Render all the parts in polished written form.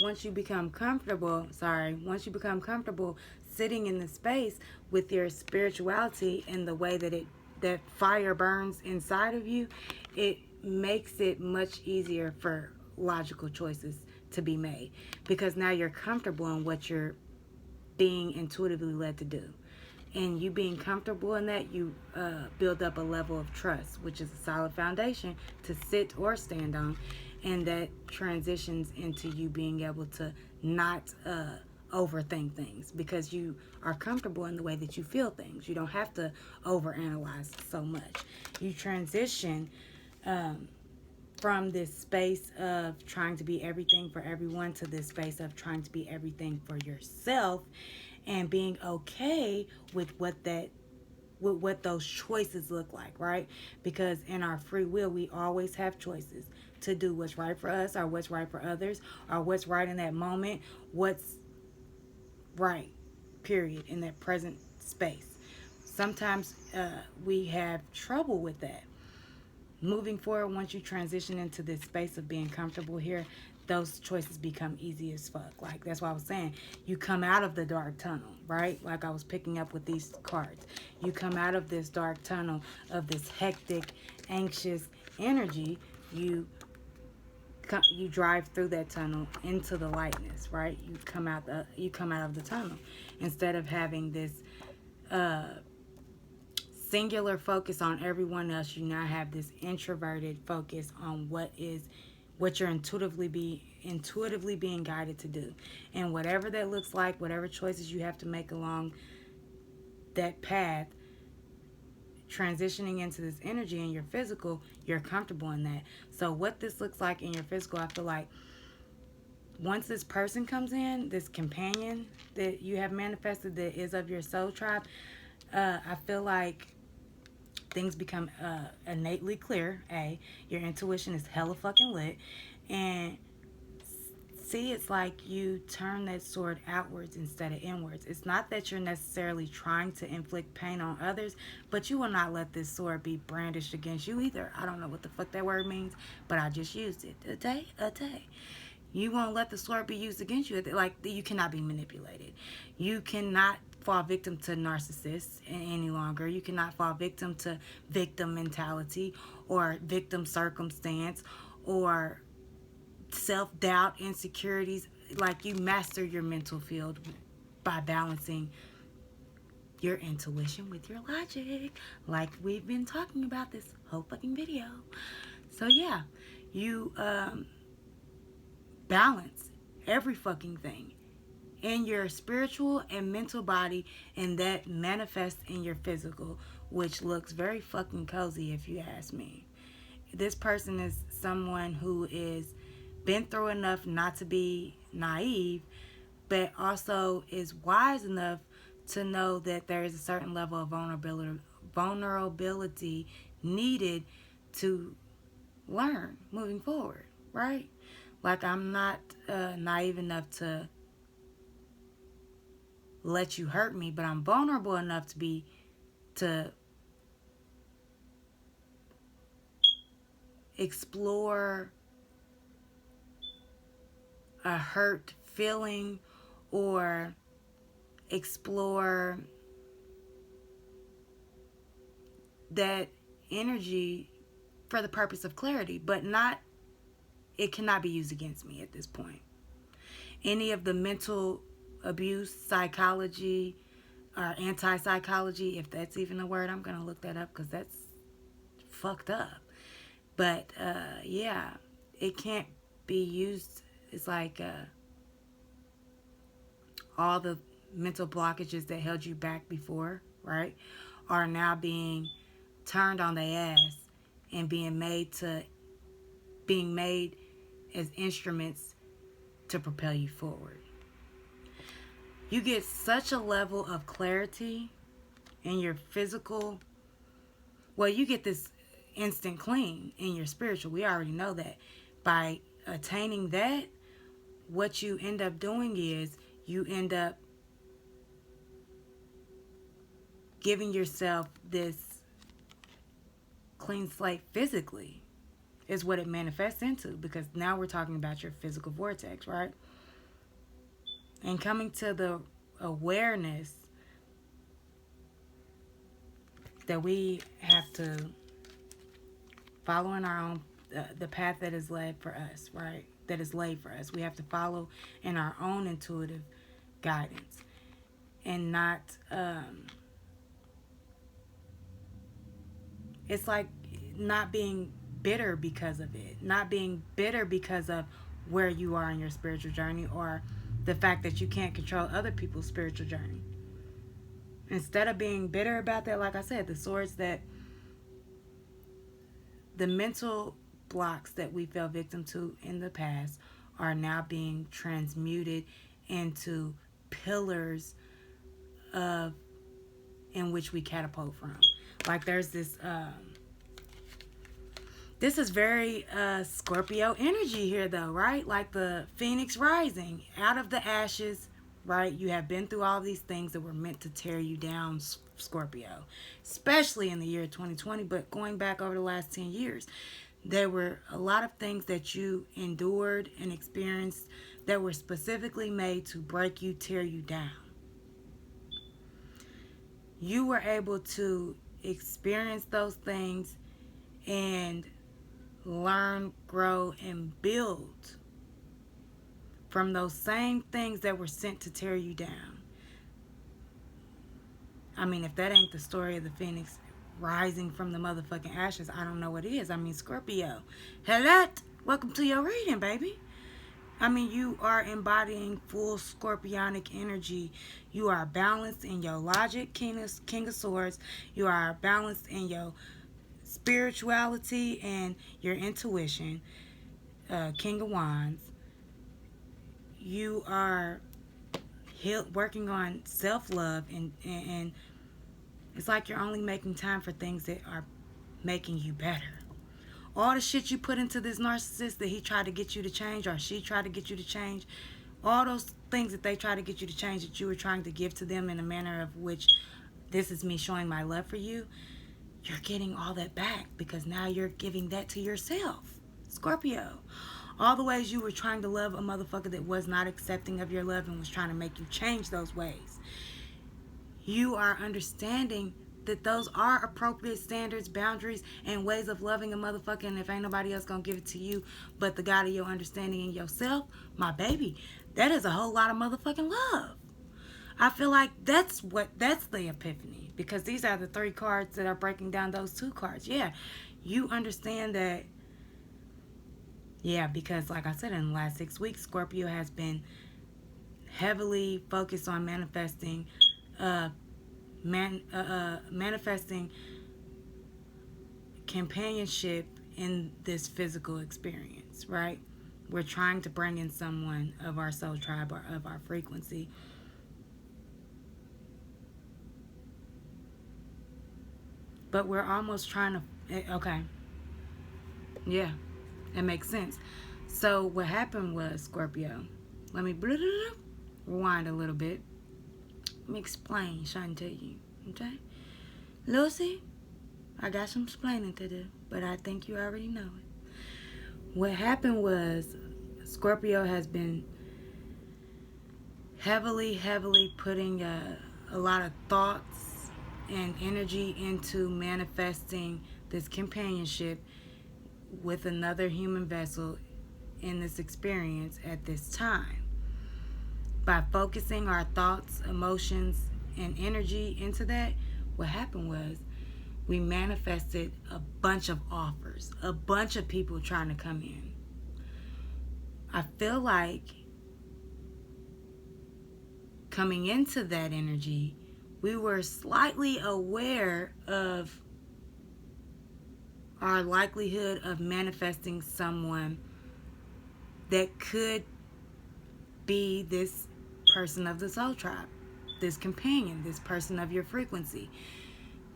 once you become comfortable, sitting in the space with your spirituality and the way that that fire burns inside of you, it makes it much easier for logical choices to be made, because now you're comfortable in what you're being intuitively led to do. And you being comfortable in that, you build up a level of trust, which is a solid foundation to sit or stand on. And that transitions into you being able to not overthink things, because you are comfortable in the way that you feel things. You don't have to overanalyze so much. You transition from this space of trying to be everything for everyone to this space of trying to be everything for yourself, and being okay with what those choices look like, right? Because in our free will, we always have choices to do what's right for us, or what's right for others, or what's right in that moment, what's right, period, in that present space. Sometimes we have trouble with that. Moving forward, once you transition into this space of being comfortable here, those choices become easy as fuck. Like, that's why I was saying, you come out of the dark tunnel, right? Like I was picking up with these cards. You come out of this dark tunnel of this hectic, anxious energy. You drive through that tunnel into the lightness, right? You come out of the tunnel instead of having this uh singular focus on everyone else. You now have this introverted focus on what you're intuitively being guided to do. And whatever that looks like, whatever choices you have to make along that path, transitioning into this energy in your physical, you're comfortable in that. So what this looks like in your physical, I feel like once this person comes in, this companion that you have manifested that is of your soul tribe, I feel like things become innately clear. Your intuition is hella fucking lit. And see, it's like you turn that sword outwards instead of inwards. It's not that you're necessarily trying to inflict pain on others, but you will not let this sword be brandished against you either. I don't know what the fuck that word means, but I just used it. A day. You won't let the sword be used against you. Like, you cannot be manipulated. You cannot fall victim to narcissists any longer. You cannot fall victim to victim mentality or victim circumstance or self-doubt, insecurities. Like, you master your mental field by balancing your intuition with your logic, like we've been talking about this whole fucking video. So yeah, you balance every fucking thing in your spiritual and mental body, and that manifests in your physical, which looks very fucking cozy if you ask me. This person is someone who is been through enough not to be naive, but also is wise enough to know that there is a certain level of vulnerability needed to learn moving forward, right? Like, I'm not naive enough to let you hurt me, but I'm vulnerable enough to explore a hurt feeling, or explore that energy for the purpose of clarity, but not, it cannot be used against me at this point. Any of the mental abuse psychology or anti-psychology, if that's even a word, I'm gonna look that up because that's fucked up. But yeah, it can't be used. It's like all the mental blockages that held you back before, right, are now being turned on their ass and being made as instruments to propel you forward. You get such a level of clarity in your physical. Well, you get this instant clean in your spiritual. We already know that. By attaining that, what you end up doing is you end up giving yourself this clean slate physically, is what it manifests into, because now we're talking about your physical vortex, right? and coming to the awareness that we have to follow in our own the path that is led for us, right? That is laid for us. We have to follow in our own intuitive guidance and not it's like not being bitter because of it, not being bitter because of where you are in your spiritual journey or the fact that you can't control other people's spiritual journey. Instead of being bitter about that, like I said, the swords that the mental blocks that we fell victim to in the past are now being transmuted into pillars of in which we catapult from. Like there's this is very Scorpio energy here though, right? Like the phoenix rising out of the ashes, right? You have been through all these things that were meant to tear you down, Scorpio, especially in the year 2020, but going back over the last 10 years. There were a lot of things that you endured and experienced that were specifically made to break you, tear you down. You were able to experience those things and learn, grow, and build from those same things that were sent to tear you down. I mean, if that ain't the story of the phoenix rising from the motherfucking ashes, I don't know what is. I mean, Scorpio. Hello, welcome to your reading, baby. I mean, you are embodying full scorpionic energy. You are balanced in your logic, King of Swords. You are balanced in your spirituality and your intuition, King of Wands. You are working on self-love, and it's like you're only making time for things that are making you better. All the shit you put into this narcissist that he tried to get you to change or she tried to get you to change, all those things that they try to get you to change that you were trying to give to them in a manner of which this is me showing my love for you, you're getting all that back because now you're giving that to yourself, Scorpio. All the ways you were trying to love a motherfucker that was not accepting of your love and was trying to make you change those ways. You are understanding that those are appropriate standards, boundaries, and ways of loving a motherfucker, and if ain't nobody else gonna give it to you but the God of your understanding in yourself, my baby, that is a whole lot of motherfucking love. I feel like that's the epiphany, because these are the 3 cards that are breaking down those 2 cards. Yeah, you understand that. Yeah, because like I said, in the last 6 weeks, Scorpio has been heavily focused on manifesting manifesting companionship in this physical experience, right? We're trying to bring in someone of our soul tribe or of our frequency. But we're almost trying to, okay. Yeah, it makes sense. So what happened was, Scorpio, let me rewind a little bit. Let me explain, trying to you, okay? Lucy, I got some explaining to do, but I think you already know it. What happened was Scorpio has been heavily putting a lot of thoughts and energy into manifesting this companionship with another human vessel in this experience at this time. By focusing our thoughts, emotions, and energy into that, what happened was we manifested a bunch of offers, a bunch of people trying to come in. I feel like coming into that energy, we were slightly aware of our likelihood of manifesting someone that could be this person of the soul tribe, this companion, this person of your frequency.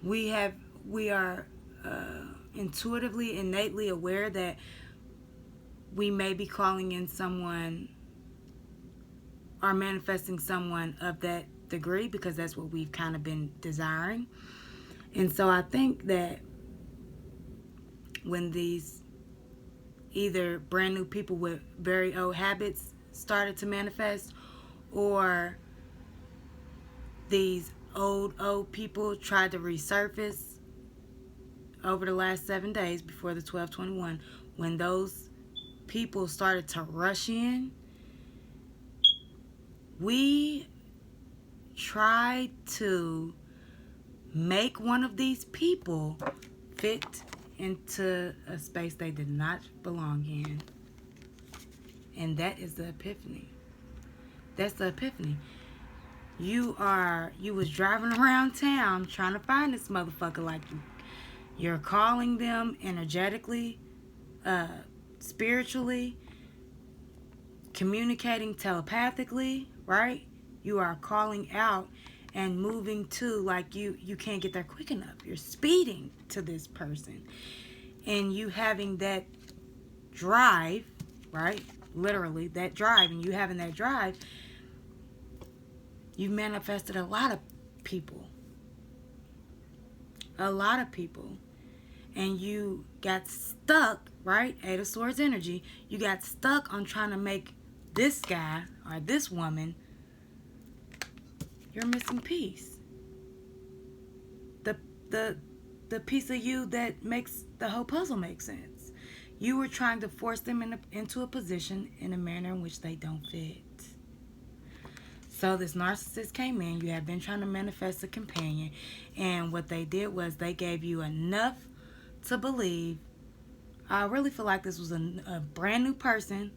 We are intuitively, innately aware that we may be calling in someone or manifesting someone of that degree, because that's what we've kind of been desiring. And so I think that when these either brand new people with very old habits started to manifest, or these old people tried to resurface over the last 7 days before the 12/21, when those people started to rush in, we tried to make one of these people fit into a space they did not belong in. And that is the epiphany. That's the epiphany. You was driving around town trying to find this motherfucker, like you're calling them energetically, spiritually, communicating telepathically, right? You are calling out and moving to, like, you can't get there quick enough. You're speeding to this person. And you having that drive, right? Literally, that drive, and you having that drive, you've manifested a lot of people. A lot of people. And you got stuck, right? Eight of Swords energy. You got stuck on trying to make this guy or this woman your missing piece. The piece of you that makes the whole puzzle make sense. You were trying to force them into a position in a manner in which they don't fit. So this narcissist came in. You have been trying to manifest a companion, and what they did was they gave you enough to believe. I really feel like this was a brand new person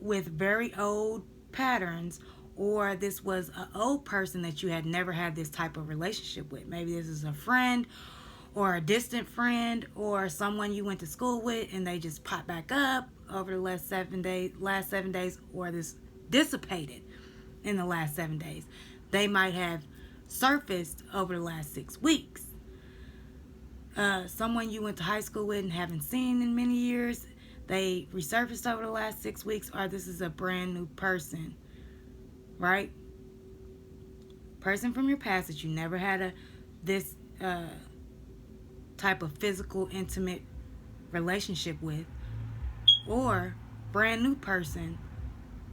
with very old patterns, or this was an old person that you had never had this type of relationship with. Maybe this is a friend or a distant friend or someone you went to school with, and they just popped back up over the last 7 days, or this dissipated in the last 7 days. They might have surfaced over the last 6 weeks. Someone you went to high school with and haven't seen in many years, they resurfaced over the last 6 weeks, or this is a brand new person, right? Person from your past that you never had this type of physical, intimate relationship with, or brand new person,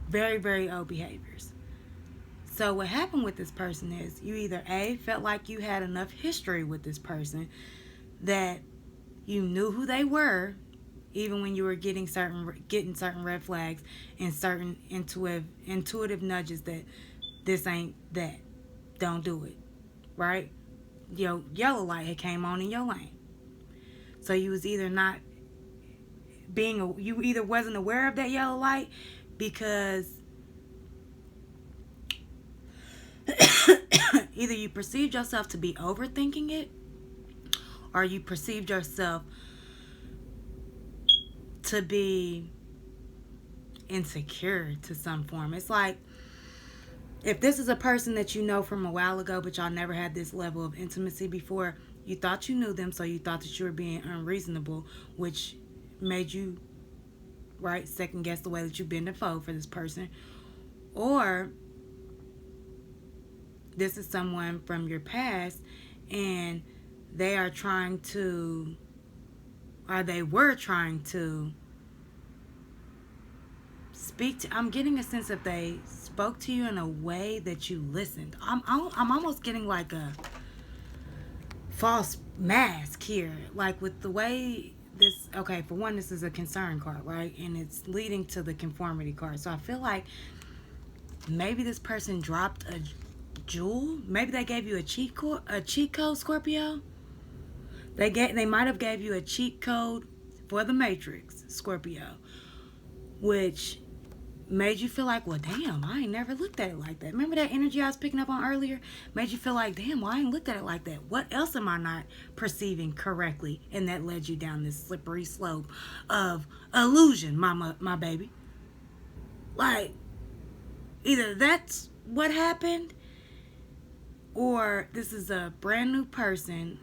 very, very old behaviors. So what happened with this person is you either A, felt like you had enough history with this person that you knew who they were, even when you were getting certain red flags and certain intuitive nudges that this ain't that, don't do it, right? Your yellow light had came on in your lane. So you was either you either wasn't aware of that yellow light because either you perceived yourself to be overthinking it, or you perceived yourself to be insecure to some form. It's like, if this is a person that you know from a while ago, but y'all never had this level of intimacy before, you thought you knew them, so you thought that you were being unreasonable, which made you, right, second guess the way that you've been to fold for this person. Or this is someone from your past, and they are trying to, or they were trying to speak to. I'm getting a sense that they spoke to you in a way that you listened. I'm almost getting like a false mask here, like with the way this. Okay, for one, this is a concern card, right? And it's leading to the conformity card. So I feel like maybe this person dropped a jewel. Maybe they gave you a cheat code, Scorpio. They might have gave you a cheat code for the Matrix, Scorpio, which made you feel like, well, damn, I ain't never looked at it like that. Remember that energy I was picking up on earlier? Made you feel like, damn, well, I ain't looked at it like that. What else am I not perceiving correctly? And that led you down this slippery slope of illusion, my baby. Like, either that's what happened, or this is a brand new person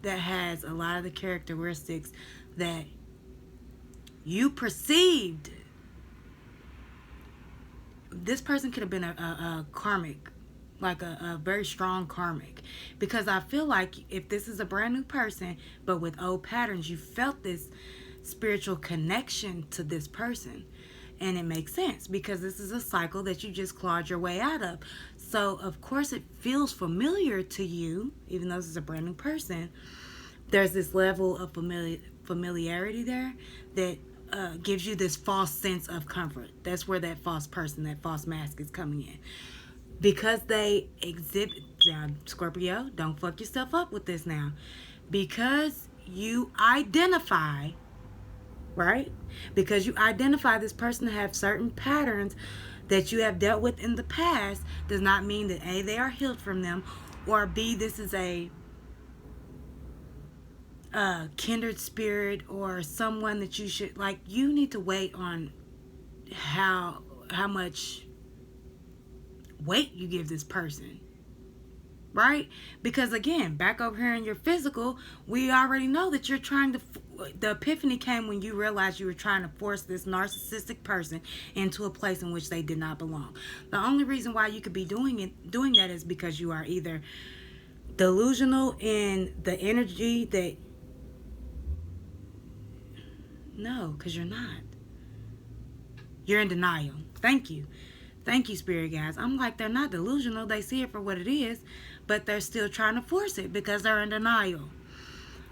that has a lot of the characteristics that you perceived. This person could have been a karmic, like a very strong karmic, because I feel like if this is a brand new person but with old patterns, you felt this spiritual connection to this person. And it makes sense because this is a cycle that you just clawed your way out of. So, of course, it feels familiar to you, even though this is a brand new person. There's this level of familiarity there that gives you this false sense of comfort. That's where that false person, that false mask is coming in. Because they exhibit, now, Scorpio, don't fuck yourself up with this now. Because you identify, right? Because you identify this person to have certain patterns that you have dealt with in the past, does not mean that A, they are healed from them, or B, this is a kindred spirit or someone that you should, like, you need to wait on how much weight you give this person, right? Because again, back over here in your physical, we already know that you're trying to, the epiphany came when you realized you were trying to force this narcissistic person into a place in which they did not belong. The only reason why you could be doing that is because you are either delusional in the energy that, no, because you're not. You're in denial. Thank you, spirit guys. I'm like, they're not delusional. They see it for what it is, but they're still trying to force it because they're in denial.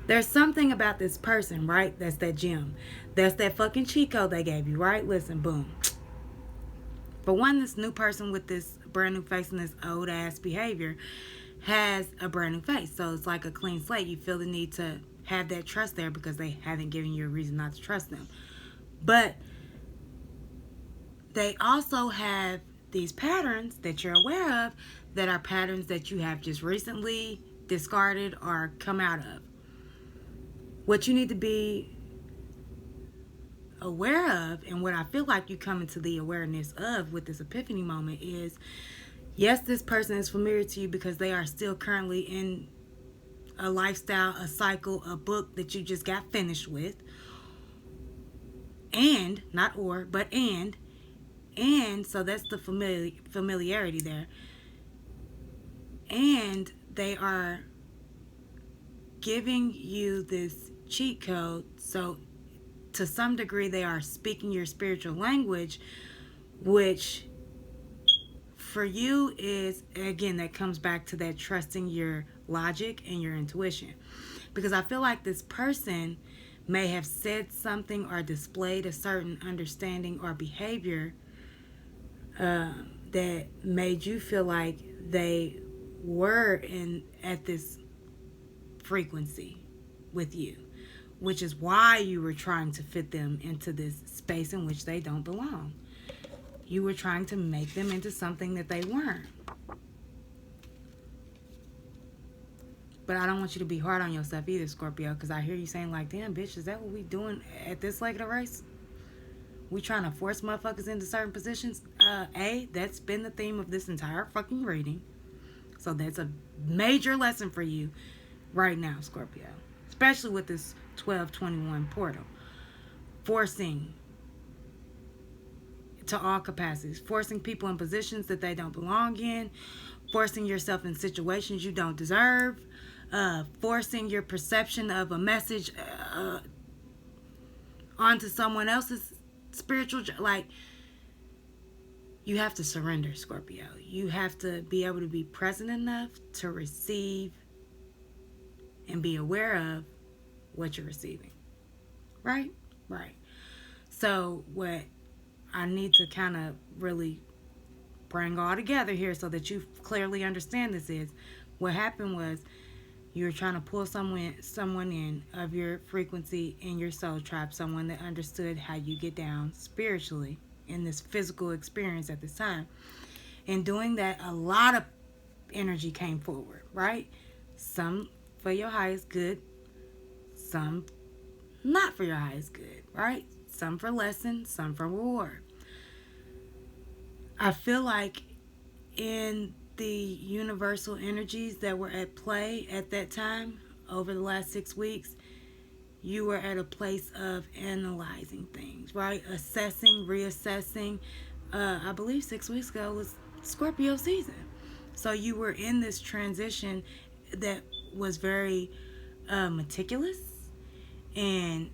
There's something about this person, right? That's that gem. That's that fucking cheat code they gave you, right? Listen, boom. For one, this new person with this brand new face and this old ass behavior has a brand new face. So it's like a clean slate. You feel the need to have that trust there because they haven't given you a reason not to trust them. But they also have these patterns that you're aware of that are patterns that you have just recently discarded or come out of. What you need to be aware of, and what I feel like you come into the awareness of with this epiphany moment is, yes, this person is familiar to you because they are still currently in a lifestyle, a cycle, a book that you just got finished with. And, not or, but and so that's the familiarity there. And they are giving you this cheat code, so to some degree they are speaking your spiritual language, which for you is, again, that comes back to that trusting your logic and your intuition. Because I feel like this person may have said something or displayed a certain understanding or behavior that made you feel like they were at this frequency with you, which is why you were trying to fit them into this space in which they don't belong. You were trying to make them into something that they weren't. But I don't want you to be hard on yourself either, Scorpio, because I hear you saying like, damn, bitch, is that what we doing at this leg of the race? We trying to force motherfuckers into certain positions? That's been the theme of this entire fucking reading. So that's a major lesson for you right now, Scorpio. Especially with this 1221 portal. Forcing to all capacities. Forcing people in positions that they don't belong in. Forcing yourself in situations you don't deserve. Forcing your perception of a message onto someone else's spiritual, like, you have to surrender, Scorpio. You have to be able to be present enough to receive and be aware of what you're receiving. Right? So what I need to kind of really bring all together here so that you clearly understand this is, what happened was you were trying to pull someone in of your frequency in your soul tribe, someone that understood how you get down spiritually in this physical experience at this time. In doing that, a lot of energy came forward, right? Some for your highest good, some not for your highest good, right? Some for lesson, some for reward. I feel like in the universal energies that were at play at that time, over the last 6 weeks, you were at a place of analyzing things, right? Assessing, reassessing. I believe 6 weeks ago was Scorpio season. So you were in this transition that was very meticulous and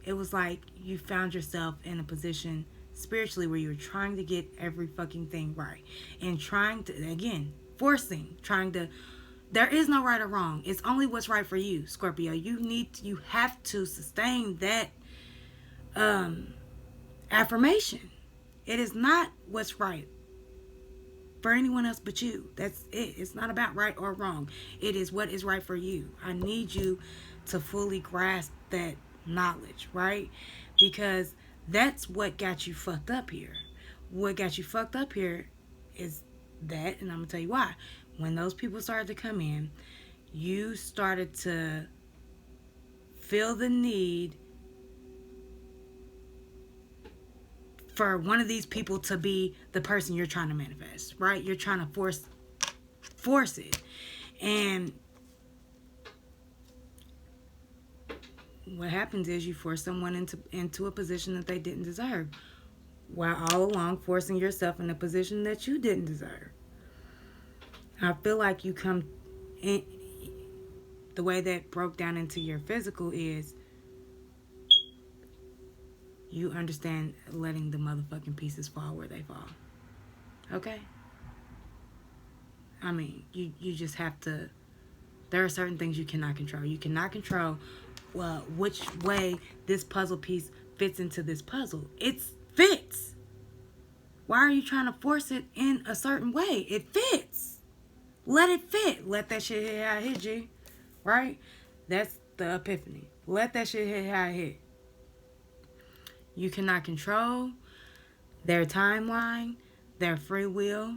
it was like you found yourself in a position spiritually where you were trying to get every fucking thing right. And trying to, again, trying to, there is no right or wrong. It's only what's right for you, Scorpio. You have to sustain that affirmation. It is not what's right for anyone else but you. That's it. It's not about right or wrong. It is what is right for you. I need you to fully grasp that knowledge, right? Because that's what got you fucked up here. What got you fucked up here is that, and I'm gonna tell you why. When those people started to come in, you started to feel the need for one of these people to be the person you're trying to manifest, right? You're trying to force it. And what happens is you force someone into a position that they didn't deserve, while all along forcing yourself in a position that you didn't deserve. I feel like you come in, the way that broke down into your physical is you understand letting the motherfucking pieces fall where they fall. Okay? I mean, you just have to, there are certain things you cannot control. You cannot control which way this puzzle piece fits into this puzzle. It fits. Why are you trying to force it in a certain way? It fits. Let it fit. Let that shit hit how it hit, G. Right? That's the epiphany. Let that shit hit how it hit. You cannot control their timeline, their free will.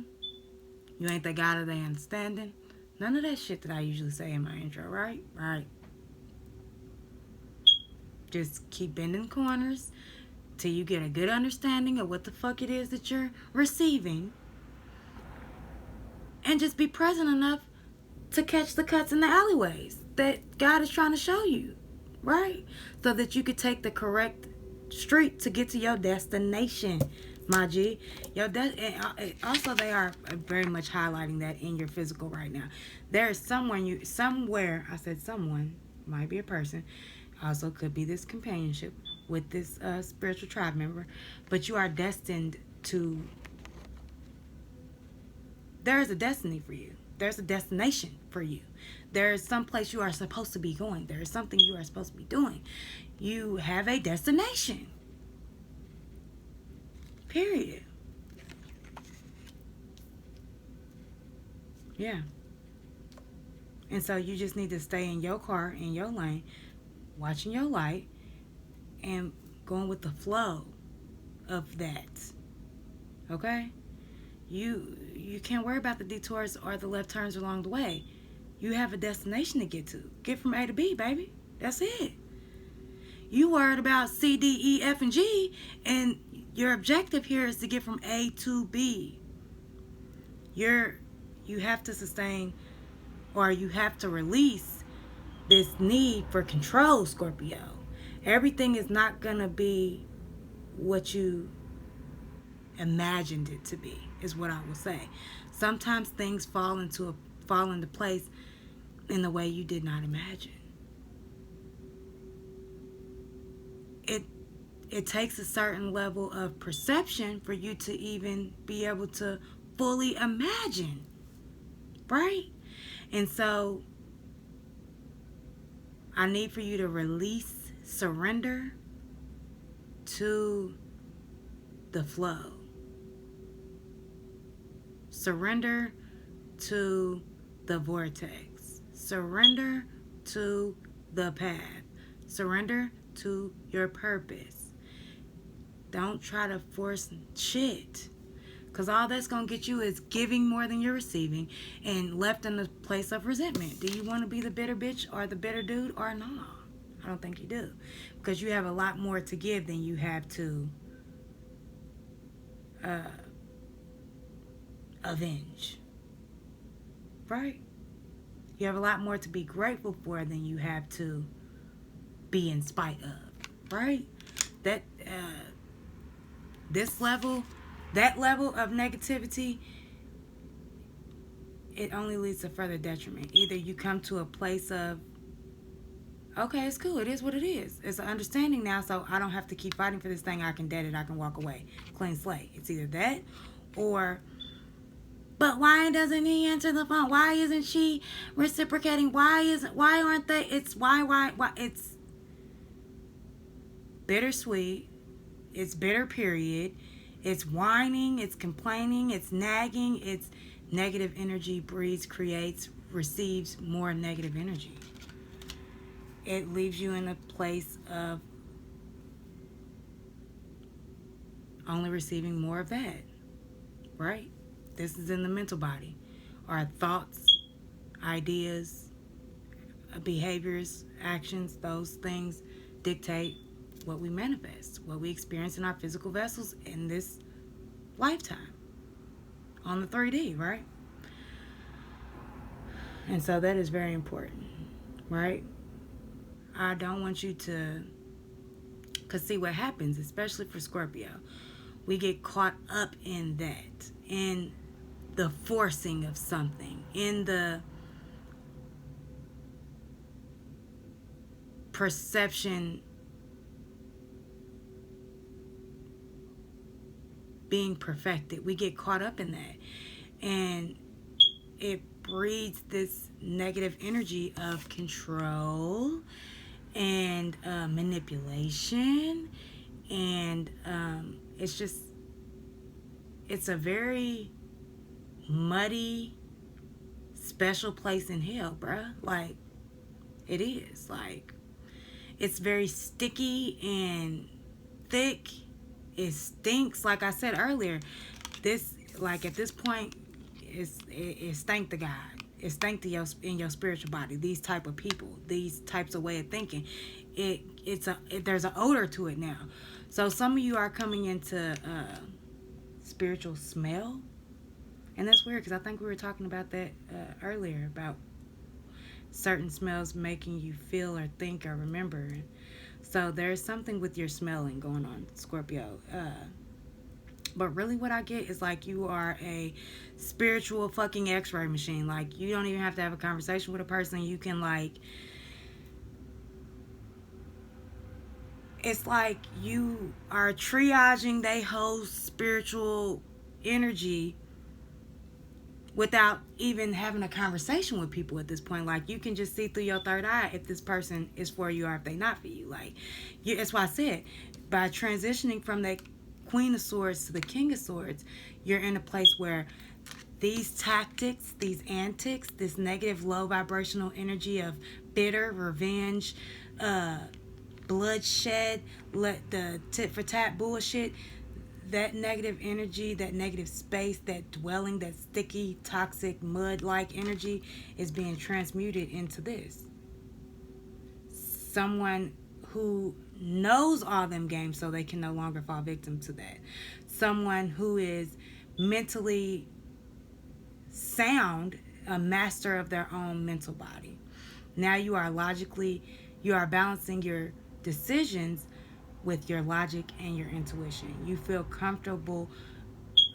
You ain't the God of their understanding. None of that shit that I usually say in my intro, right? Right. Just keep bending corners till you get a good understanding of what the fuck it is that you're receiving. And just be present enough to catch the cuts in the alleyways that God is trying to show you, right? So that you could take the correct street to get to your destination, my G. Also, they are very much highlighting that in your physical right now. There is somewhere, I said someone, might be a person, also could be this companionship with this spiritual tribe member, but you are destined to, there is a destiny for you. There's a destination for you. There is some place you are supposed to be going. There is something you are supposed to be doing. You have a destination. Period. Yeah. And so you just need to stay in your car, in your lane, watching your light, and going with the flow of that. Okay? You can't worry about the detours or the left turns along the way. You have a destination to get to. Get from A to B, baby. That's it. You worried about C, D, E, F, and G, and your objective here is to get from A to B. You have to sustain, or you have to release this need for control, Scorpio. Everything is not gonna be what you imagined it to be, is what I will say. Sometimes things fall into place in the way you did not imagine. It takes a certain level of perception for you to even be able to fully imagine, right? And so I need for you to release, surrender to the flow. Surrender to the vortex. Surrender to the path. Surrender to your purpose. Don't try to force shit, because all that's going to get you is giving more than you're receiving and left in a place of resentment. Do you want to be the bitter bitch or the bitter dude or no? I don't think you do, because you have a lot more to give than you have to avenge, right? You have a lot more to be grateful for than you have to be in spite of, right? That that level of negativity, it only leads to further detriment. Either you come to a place of Okay, it's cool. It is what it is. It's an understanding now, so I don't have to keep fighting for this thing. I can dead it. I can walk away. Clean slate. It's either that or, but why doesn't he answer the phone? Why isn't she reciprocating? Why aren't they? It's why? It's bittersweet. It's bitter, period. It's whining. It's complaining. It's nagging. It's negative energy breeds, creates, receives more negative energy. It leaves you in a place of only receiving more of that, right? This is in the mental body. Our thoughts, ideas, behaviors, actions, those things dictate what we manifest, what we experience in our physical vessels in this lifetime on the 3D, right? And so that is very important, right? I don't want you to, because see what happens, especially for Scorpio, we get caught up in that, in the forcing of something, in the perception being perfected. We get caught up in that, and it breeds this negative energy of control and manipulation, and it's a very muddy, special place in hell, bruh. Like, it is. Like, it's very sticky and thick. It stinks. Like I said earlier, this, like, at this point, it stank to God. It stank to in your spiritual body. These type of people, these types of way of thinking, there's an odor to it now. So some of you are coming into spiritual smell, and that's weird because I think we were talking about that earlier, about certain smells making you feel or think or remember. So there's something with your smelling going on, Scorpio. But really what I get is like you are a spiritual fucking x-ray machine. Like, you don't even have to have a conversation with a person. You can, like, it's like you are triaging their whole spiritual energy without even having a conversation with people at this point. Like, you can just see through your third eye if this person is for you or if they not for you. Like, that's why I said, by transitioning from that Queen of Swords to the King of Swords, you're in a place where these tactics, these antics, this negative low vibrational energy of bitter, revenge, bloodshed, the tit for tat bullshit, that negative energy, that negative space, that dwelling, that sticky, toxic, mud-like energy is being transmuted into this. Someone who knows all them games so they can no longer fall victim to that. Someone who is mentally sound, a master of their own mental body. Now you are balancing your decisions with your logic and your intuition. You feel comfortable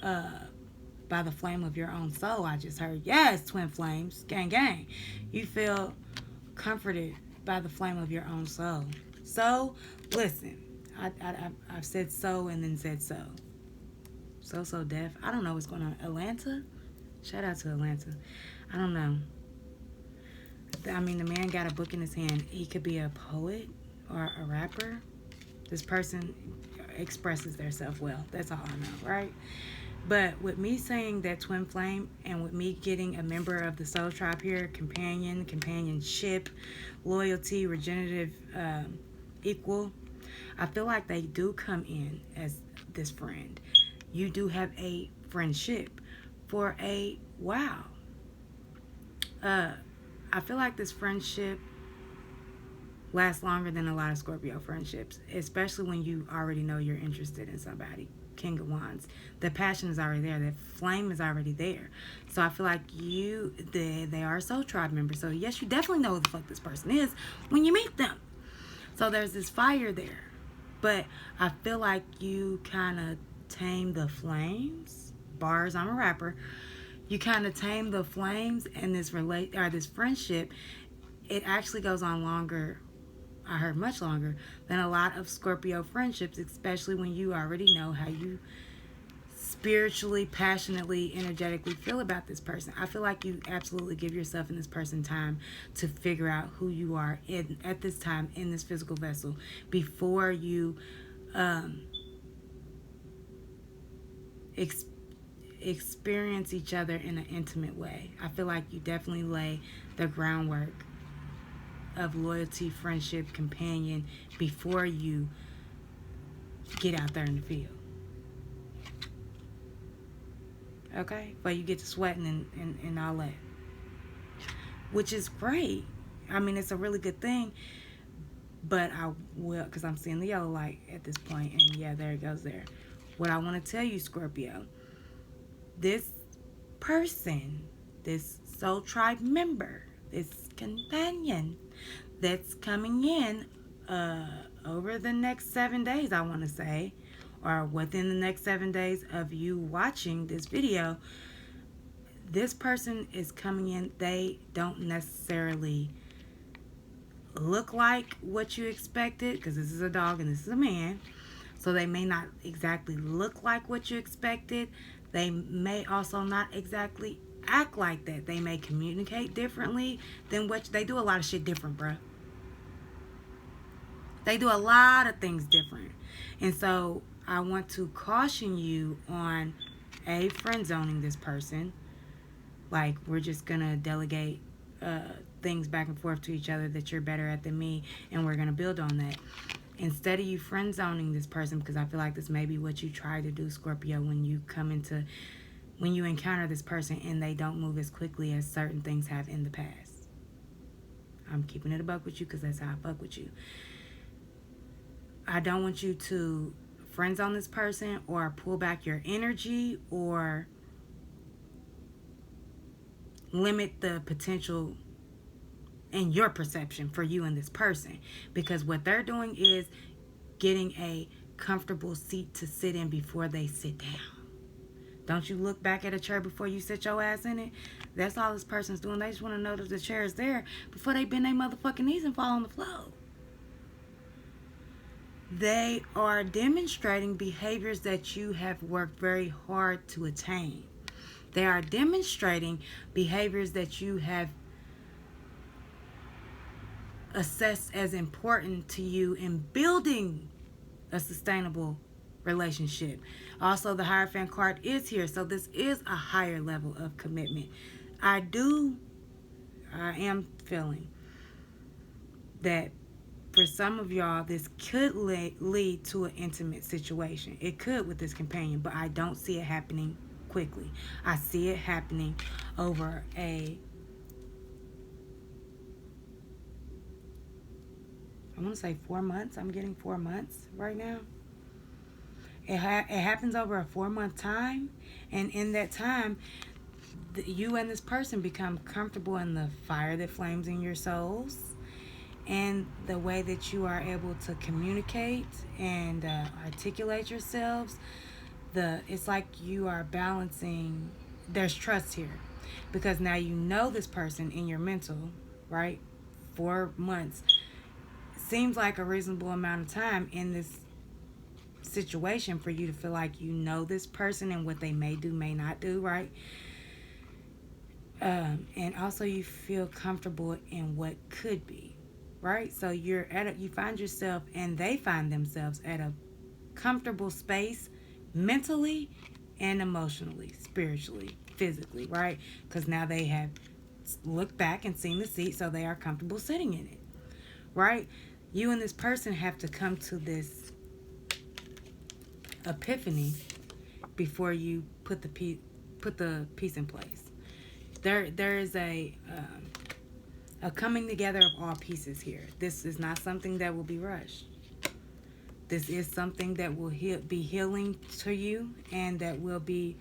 by the flame of your own soul. I just heard, yes, twin flames, gang, gang. You feel comforted by the flame of your own soul. So, listen, I've said so and then said so. So deaf. I don't know what's going on. Atlanta? Shout out to Atlanta. I don't know. I mean, the man got a book in his hand. He could be a poet or a rapper. This person expresses theirself well. That's all I know, right? But with me saying that twin flame, and with me getting a member of the soul tribe here, companionship, loyalty, regenerative, equal, I feel like they do come in as this friend. You do have a friendship for a while. I feel like this friendship lasts longer than a lot of Scorpio friendships, especially when you already know you're interested in somebody. King of Wands. The passion is already there. The flame is already there. So I feel like they are a soul tribe member. So yes, you definitely know who the fuck this person is when you meet them. So there's this fire there. But I feel like you kind of tame the flames. Bars, I'm a rapper. You kind of tame the flames, and this friendship, it actually goes on longer I heard much longer than a lot of Scorpio friendships, especially when you already know how you spiritually, passionately, energetically feel about this person. I feel like you absolutely give yourself and this person time to figure out who you are at this time in this physical vessel before you um, experience each other in an intimate way. I feel like you definitely lay the groundwork of loyalty, friendship, companion before you get out there in the field. Okay? But you get to sweating and all that. Which is great. I mean, it's a really good thing. But I will, because I'm seeing the yellow light at this point. And yeah, there it goes there. What I want to tell you, Scorpio, this person, this soul tribe member, this companion that's coming in over the next 7 days, I want to say, or within the next 7 days of you watching this video, this person is coming in. They don't necessarily look like what you expected, because this is a dog and this is a man, so they may not exactly look like what you expected. They may also not exactly act like that. They may communicate differently than what they do. A lot of shit different, bruh. They do a lot of things different. And so I want to caution you on friend zoning this person. Like, we're just gonna delegate things back and forth to each other that you're better at than me, and we're gonna build on that. Instead of you friend zoning this person, because I feel like this may be what you try to do, Scorpio, when you encounter this person and they don't move as quickly as certain things have in the past. I'm keeping it a buck with you because that's how I fuck with you. I don't want you to friend zone this person or pull back your energy or limit the potential in your perception for you and this person, because what they're doing is getting a comfortable seat to sit in before they sit down. Don't you look back at a chair before you sit your ass in it? That's all this person's doing. They just want to know that the chair is there before they bend their motherfucking knees and fall on the floor. They are demonstrating behaviors that you have worked very hard to attain. They are demonstrating behaviors that you have assessed as important to you in building a sustainable relationship. Also, the Hierophant card is here, so this is a higher level of commitment. I am feeling that for some of y'all, this could lead to an intimate situation. It could with this companion, but I don't see it happening quickly. I see it happening over I want to say 4 months. I'm getting 4 months right now. It happens over a 4-month time, and in that time, you and this person become comfortable in the fire that flames in your souls, and the way that you are able to communicate and articulate yourselves. It's like you are balancing. There's trust here, because now you know this person in your mental, right? 4 months seems like a reasonable amount of time in this situation for you to feel like you know this person and what they may do, may not do, right? And also you feel comfortable in what could be, right? So you find yourself and they find themselves at a comfortable space mentally and emotionally, spiritually, physically, right? Because now they have looked back and seen the seat, so they are comfortable sitting in it, right? You and this person have to come to this epiphany before you put the piece in place. There is a coming together of all pieces here. This is not something that will be rushed. This is something that will be healing to you, and that will be.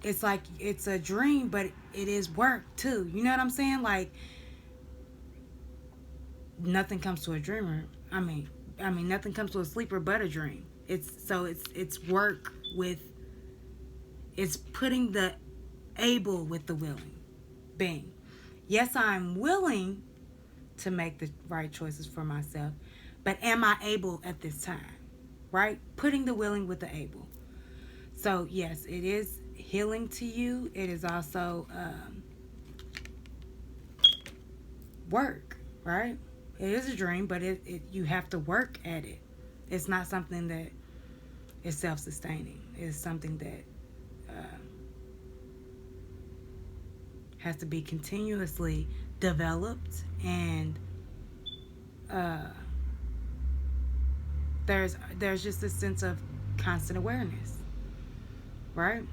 It's like it's a dream, but it is work too. You know what I'm saying? Like, nothing comes to a dreamer. I mean, nothing comes to a sleeper but a dream. It's work with. It's putting the able with the willing. Bang. Yes, I'm willing to make the right choices for myself. But am I able at this time? Right? Putting the willing with the able. So, yes, it is healing to you. It is also work, right? It is a dream, but you have to work at it. It's not something that is self-sustaining. It's something that has to be continuously developed, and there's just a sense of constant awareness, right?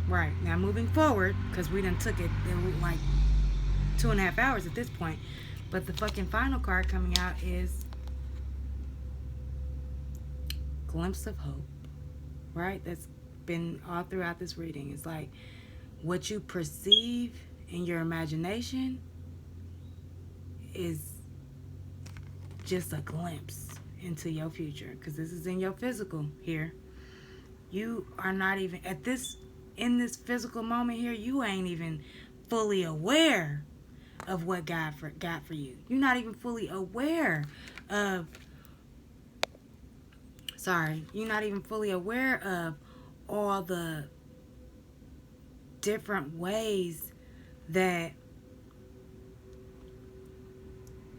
Right. Now moving forward, because we done took it like 2.5 hours at this point, but the fucking final card coming out is Glimpse of Hope, right? That's been all throughout this reading. It's like what you perceive in your imagination is just a glimpse into your future, because this is in your physical here. You are not even in this physical moment here, you ain't even fully aware of what God got for you. You're not even fully aware of you're not even fully aware of all the different ways that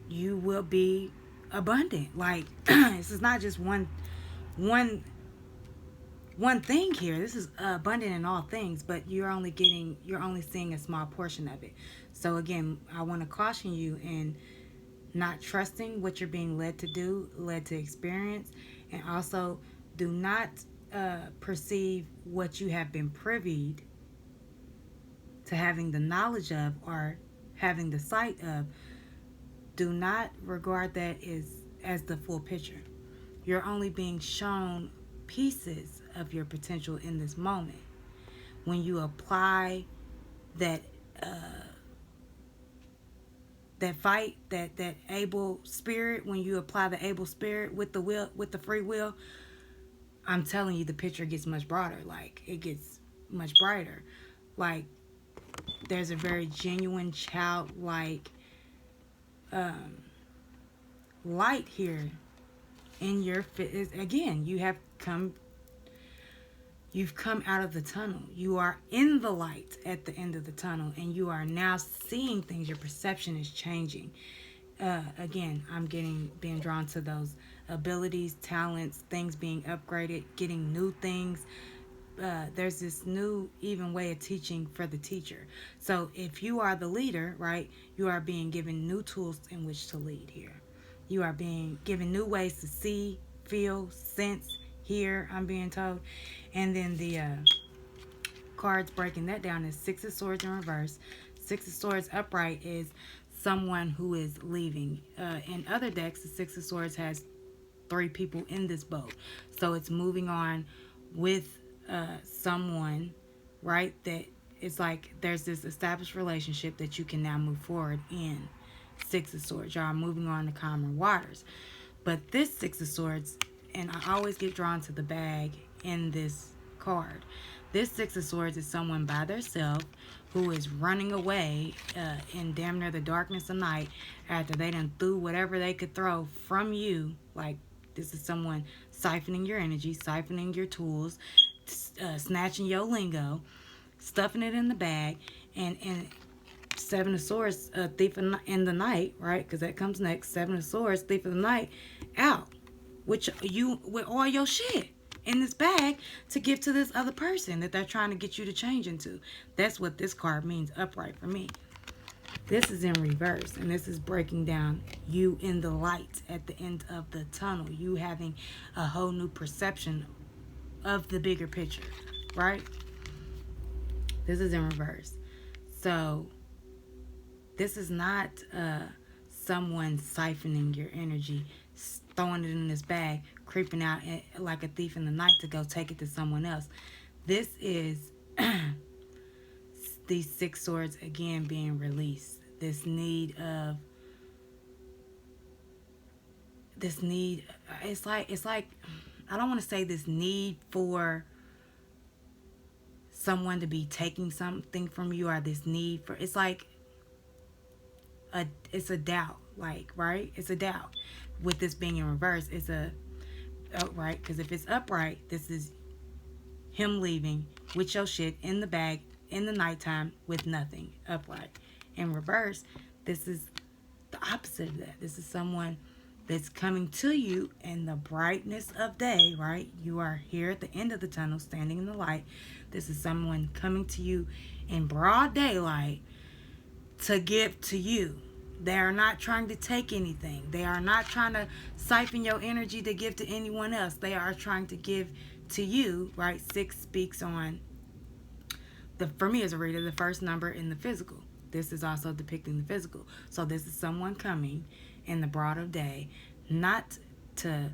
you will be abundant. Like this is not just one thing here. This is abundant in all things, but you're only seeing a small portion of it. So again, I want to caution you in not trusting what you're being led to experience, and also do not perceive what you have been privy to having the knowledge of or having the sight of. Do not regard that as the full picture. You're only being shown pieces of your potential in this moment. When you apply that that able spirit, when you apply the able spirit with the free will, I'm telling you, the picture gets much broader. Like it gets much brighter. Like there's a very genuine childlike light here in your again. You've come out of the tunnel. You are in the light at the end of the tunnel, and you are now seeing things. Your perception is changing. Again, I'm being drawn to those abilities, talents, things being upgraded, getting new things. There's this new even way of teaching for the teacher. So if you are the leader, right, you are being given new tools in which to lead here. You are being given new ways to see, feel, sense, hear, I'm being told. And then the cards breaking that down is Six of Swords in reverse. Six of Swords upright is someone who is leaving. In other decks, the Six of Swords has 3 people in this boat. So it's moving on with someone, right? That it's like there's this established relationship that you can now move forward in. Six of Swords. Y'all are moving on to calmer waters. But this Six of Swords, and I always get drawn to the bag in this card. This Six of Swords is someone by themselves who is running away in damn near the darkness of night after they done threw whatever they could throw from you. Like this is someone siphoning your energy, siphoning your tools, snatching your lingo, stuffing it in the bag, and Seven of Swords, Thief in the Night, right? Because that comes next. Seven of Swords, Thief of the Night, out with all your shit in this bag to give to this other person that they're trying to get you to change into. That's what this card means, upright for me. This is in reverse, and this is breaking down you in the light at the end of the tunnel. You having a whole new perception of the bigger picture, right? This is in reverse. So this is not someone siphoning your energy, throwing it in this bag, creeping out like a thief in the night to go take it to someone else. This is these Six Swords again being released. This need, it's like, I don't want to say this need for someone to be taking something from you, or this need for, it's like it's a doubt, like, right? It's a doubt. With this being in reverse, it's a upright, because if it's upright, this is him leaving with your shit in the bag in the nighttime with nothing, upright. In reverse, this is the opposite of that. This is someone that's coming to you in the brightness of day, right? You are here at the end of the tunnel, standing in the light. This is someone coming to you in broad daylight to give to you. They are not trying to take anything. They are not trying to siphon your energy to give to anyone else. They are trying to give to you, right? 6 speaks on, for me as a reader, the first number in the physical. This is also depicting the physical. So this is someone coming in the broad of day, not to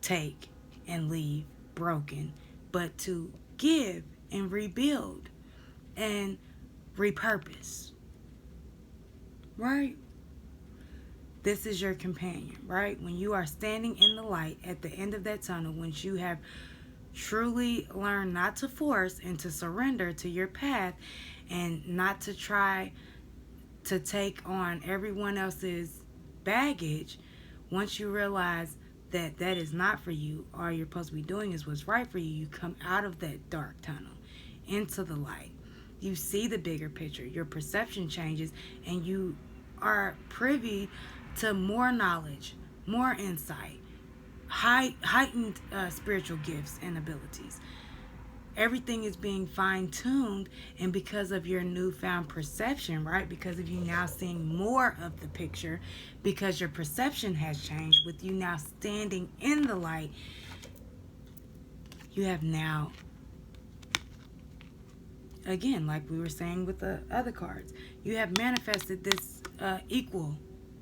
take and leave broken, but to give and rebuild and repurpose. Right? This is your companion, right? When you are standing in the light at the end of that tunnel, once you have truly learned not to force and to surrender to your path and not to try to take on everyone else's baggage, once you realize that that is not for you, all you're supposed to be doing is what's right for you, you come out of that dark tunnel into the light. You see the bigger picture. Your perception changes, and you are privy to more knowledge, more insight, heightened spiritual gifts and abilities. Everything is being fine-tuned, and because of your newfound perception, right? Because of you now seeing more of the picture, because your perception has changed, with you now standing in the light, you have now, again, like we were saying with the other cards, you have manifested this equal,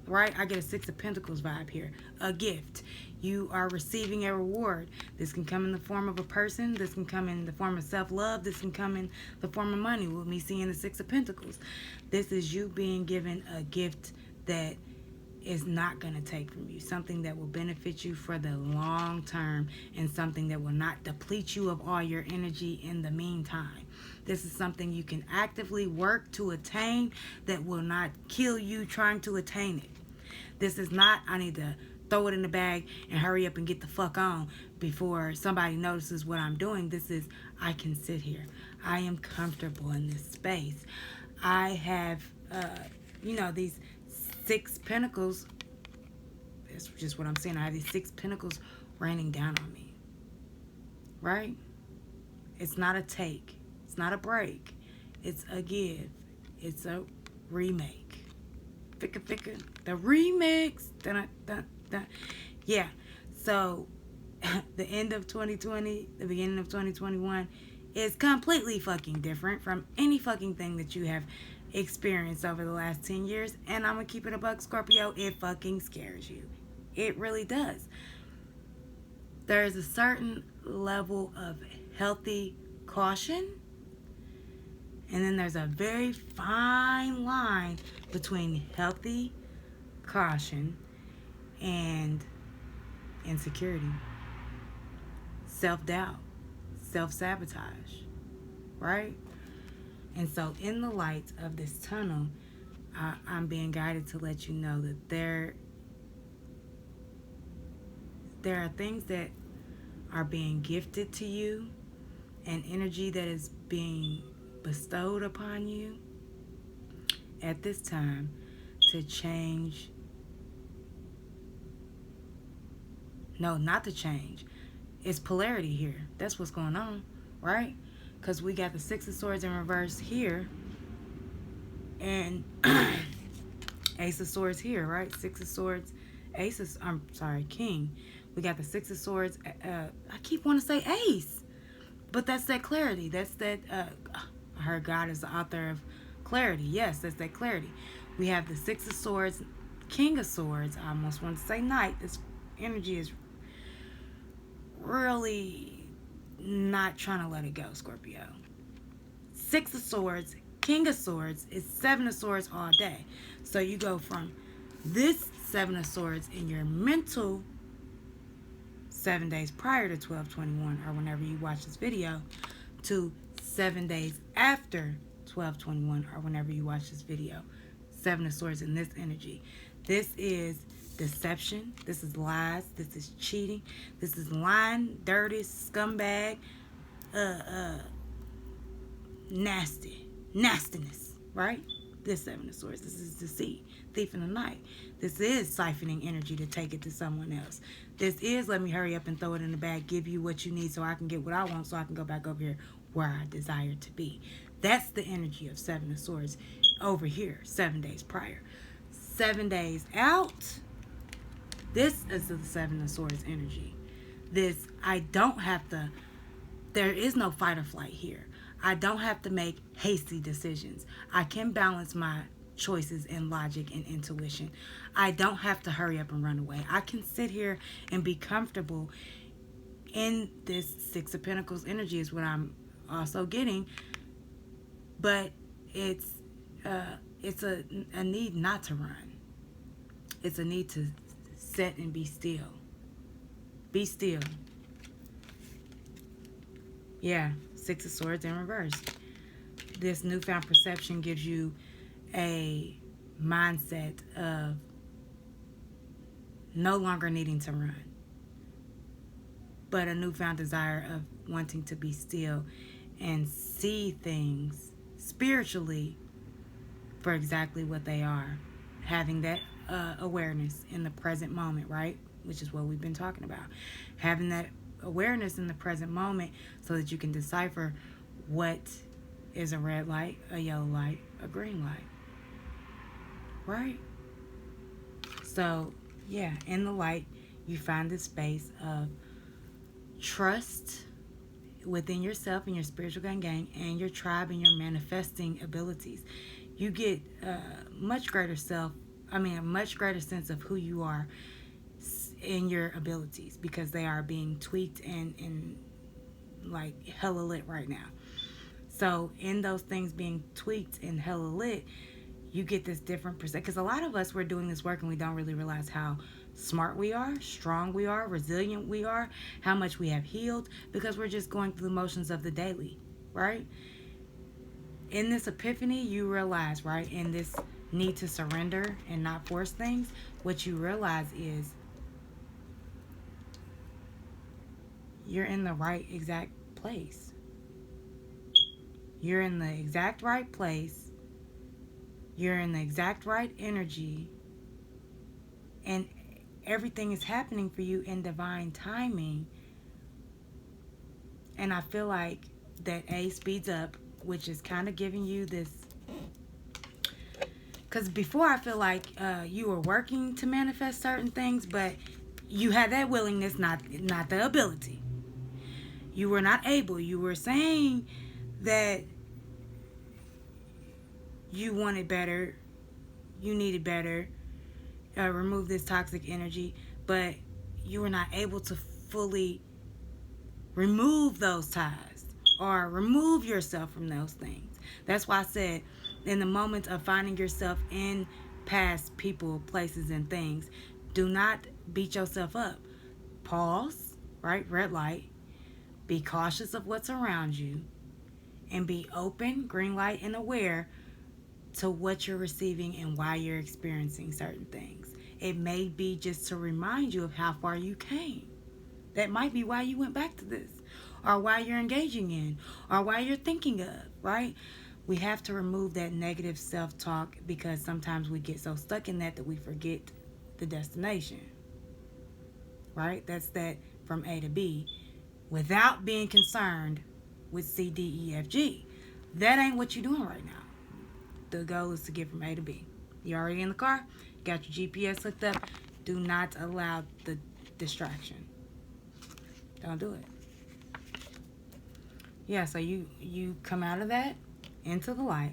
right? I get a 6 of Pentacles vibe here. A gift. You are receiving a reward. This can come in the form of a person. This can come in the form of self-love. This can come in the form of money, with me seeing the 6 of Pentacles. This is you being given a gift that is not going to take from you. Something that will benefit you for the long term, and something that will not deplete you of all your energy in the meantime. This is something you can actively work to attain that will not kill you trying to attain it. This is not, I need to throw it in the bag and hurry up and get the fuck on before somebody notices what I'm doing. This is, I can sit here. I am comfortable in this space. I have, these 6 pentacles. That's just what I'm saying. I have these 6 pentacles raining down on me. Right? It's not a take. It's not a break. It's a give. It's a remake. Fika. The remix. Dun, dun, dun. Yeah. So, the end of 2020, the beginning of 2021 is completely fucking different from any fucking thing that you have experienced over the last 10 years. And I'm gonna keep it a buck, Scorpio. It fucking scares you. It really does. There is a certain level of healthy caution, and then there's a very fine line between healthy caution and insecurity, self-doubt, self-sabotage, right? And so in the light of this tunnel, I'm being guided to let you know that there are things that are being gifted to you, and energy that is being bestowed upon you at this time to change. No, not to change. It's polarity here. That's what's going on, right? Because we got the 6 of Swords in reverse here, and Ace of Swords here, right? 6 of Swords, King. We got the 6 of Swords. I keep wanting to say Ace, but that's that clarity. That's that, I heard God is the author of clarity. Yes, that's that clarity. We have the 6 of Swords, King of Swords. I almost want to say Knight. This energy is really not trying to let it go, Scorpio. 6 of Swords, King of Swords is 7 of Swords all day. So you go from this 7 of Swords in your mental 7 days prior to 12/21, or whenever you watch this video, to 7 days after 12/21, or whenever you watch this video. Seven of Swords in this energy. This is deception. This is lies. This is cheating. This is lying, dirty, scumbag, nastiness, right? This Seven of Swords. This is deceit, thief in the night. This is siphoning energy to take it to someone else. This is let me hurry up and throw it in the bag, give you what you need so I can get what I want, so I can go back over here where I desire to be. That's the energy of Seven of Swords over here, 7 days prior. 7 days out, this is the Seven of Swords energy. This, I don't have to, there is no fight or flight here. I don't have to make hasty decisions. I can balance my choices in logic and intuition. I don't have to hurry up and run away. I can sit here and be comfortable in this Six of Pentacles energy is what I'm also getting. But it's a need not to run. It's a need to sit and be still. Be still. Yeah, Six of Swords in reverse. This newfound perception gives you a mindset of no longer needing to run, but a newfound desire of wanting to be still and see things spiritually for exactly what they are. Having that awareness in the present moment, right? Which is what we've been talking about. Having that awareness in the present moment so that you can decipher what is a red light, a yellow light, a green light. Right? So, yeah, in the light, you find this space of trust within yourself and your spiritual gang and your tribe and your manifesting abilities. You get a much greater sense of who you are in your abilities, because they are being tweaked and like hella lit right now. So in those things being tweaked and hella lit, you get this different perspective. Because a lot of us, we're doing this work and we don't really realize how smart we are, strong we are, resilient we are, how much we have healed, because we're just going through the motions of the daily, right? In this epiphany, you realize, right, in this need to surrender and not force things, what you realize is you're in the right exact place. You're in the exact right place. You're in the exact right energy. And everything is happening for you in divine timing. And I feel like that speeds up, which is kind of giving you this. Because before, I feel like you were working to manifest certain things, but you had that willingness, not the ability. You were not able. You were saying that you wanted better, you needed better, remove this toxic energy, but you were not able to fully remove those ties or remove yourself from those things. That's why I said, in the moment of finding yourself in past people, places, and things, do not beat yourself up. Pause, right? Red light. Be cautious of what's around you, and be open, green light, and aware to what you're receiving and why you're experiencing certain things. It may be just to remind you of how far you came. That might be why you went back to this, or why you're engaging in, or why you're thinking of, right? We have to remove that negative self-talk, because sometimes we get so stuck in that we forget the destination, right? That's that from A to B without being concerned with C, D, E, F, G. That ain't what you're doing right now. The goal is to get from A to B. You're already in the car, got your GPS hooked up. Do not allow the distraction. Don't do it. Yeah, so you come out of that into the light.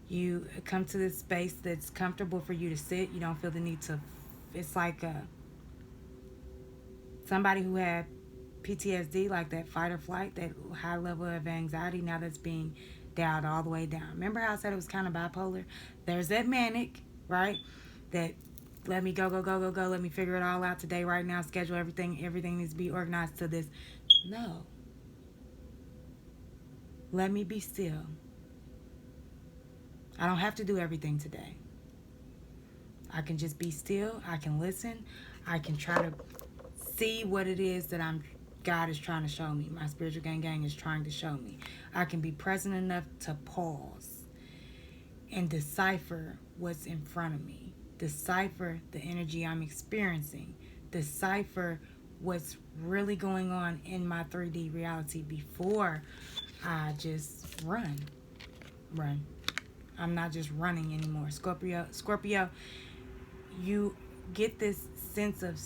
You come to this space that's comfortable for you to sit. You don't feel the need to. It's like somebody who had PTSD, like that fight or flight, that high level of anxiety, now that's being dialed all the way down. Remember how I said it was kind of bipolar? There's that manic, right? That let me go, let me figure it all out today, right now, schedule everything needs to be organized to this. No. Let me be still. I don't have to do everything today. I can just be still. I can listen. I can try to see what it is that God is trying to show me. My spiritual gang is trying to show me. I can be present enough to pause and decipher what's in front of me. Decipher the energy I'm experiencing. Decipher what's really going on in my 3D reality before I just run. I'm not just running anymore. Scorpio, you get this sense of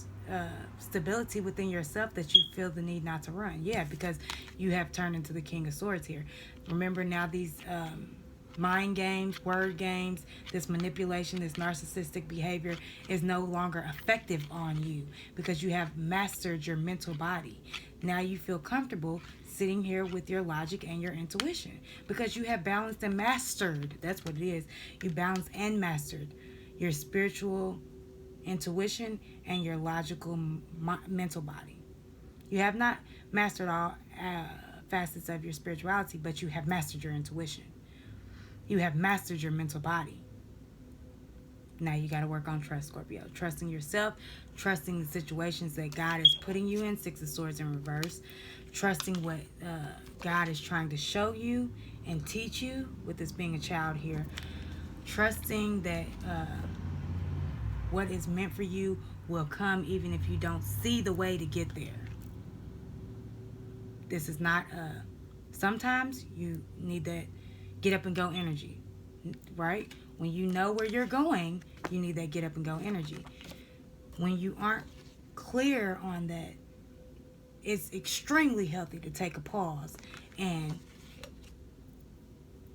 stability within yourself that you feel the need not to run. Yeah, because you have turned into the King of Swords here. Remember now these mind games, word games, this manipulation, this narcissistic behavior is no longer effective on you because you have mastered your mental body. Now you feel comfortable sitting here with your logic and your intuition because you have balanced and mastered. That's what it is. You balanced and mastered your spiritual intuition and your logical mental body. You have not mastered all facets of your spirituality, but you have mastered your intuition. You have mastered your mental body. Now you got to work on trust, Scorpio. Trusting yourself, trusting the situations that God is putting you in, Six of Swords in reverse. Trusting what God is trying to show you and teach you, with this being a child here. Trusting that what is meant for you will come even if you don't see the way to get there. This is not sometimes you need that get up and go energy, right? When you know where you're going, you need that get up and go energy. When you aren't clear on that, it's extremely healthy to take a pause and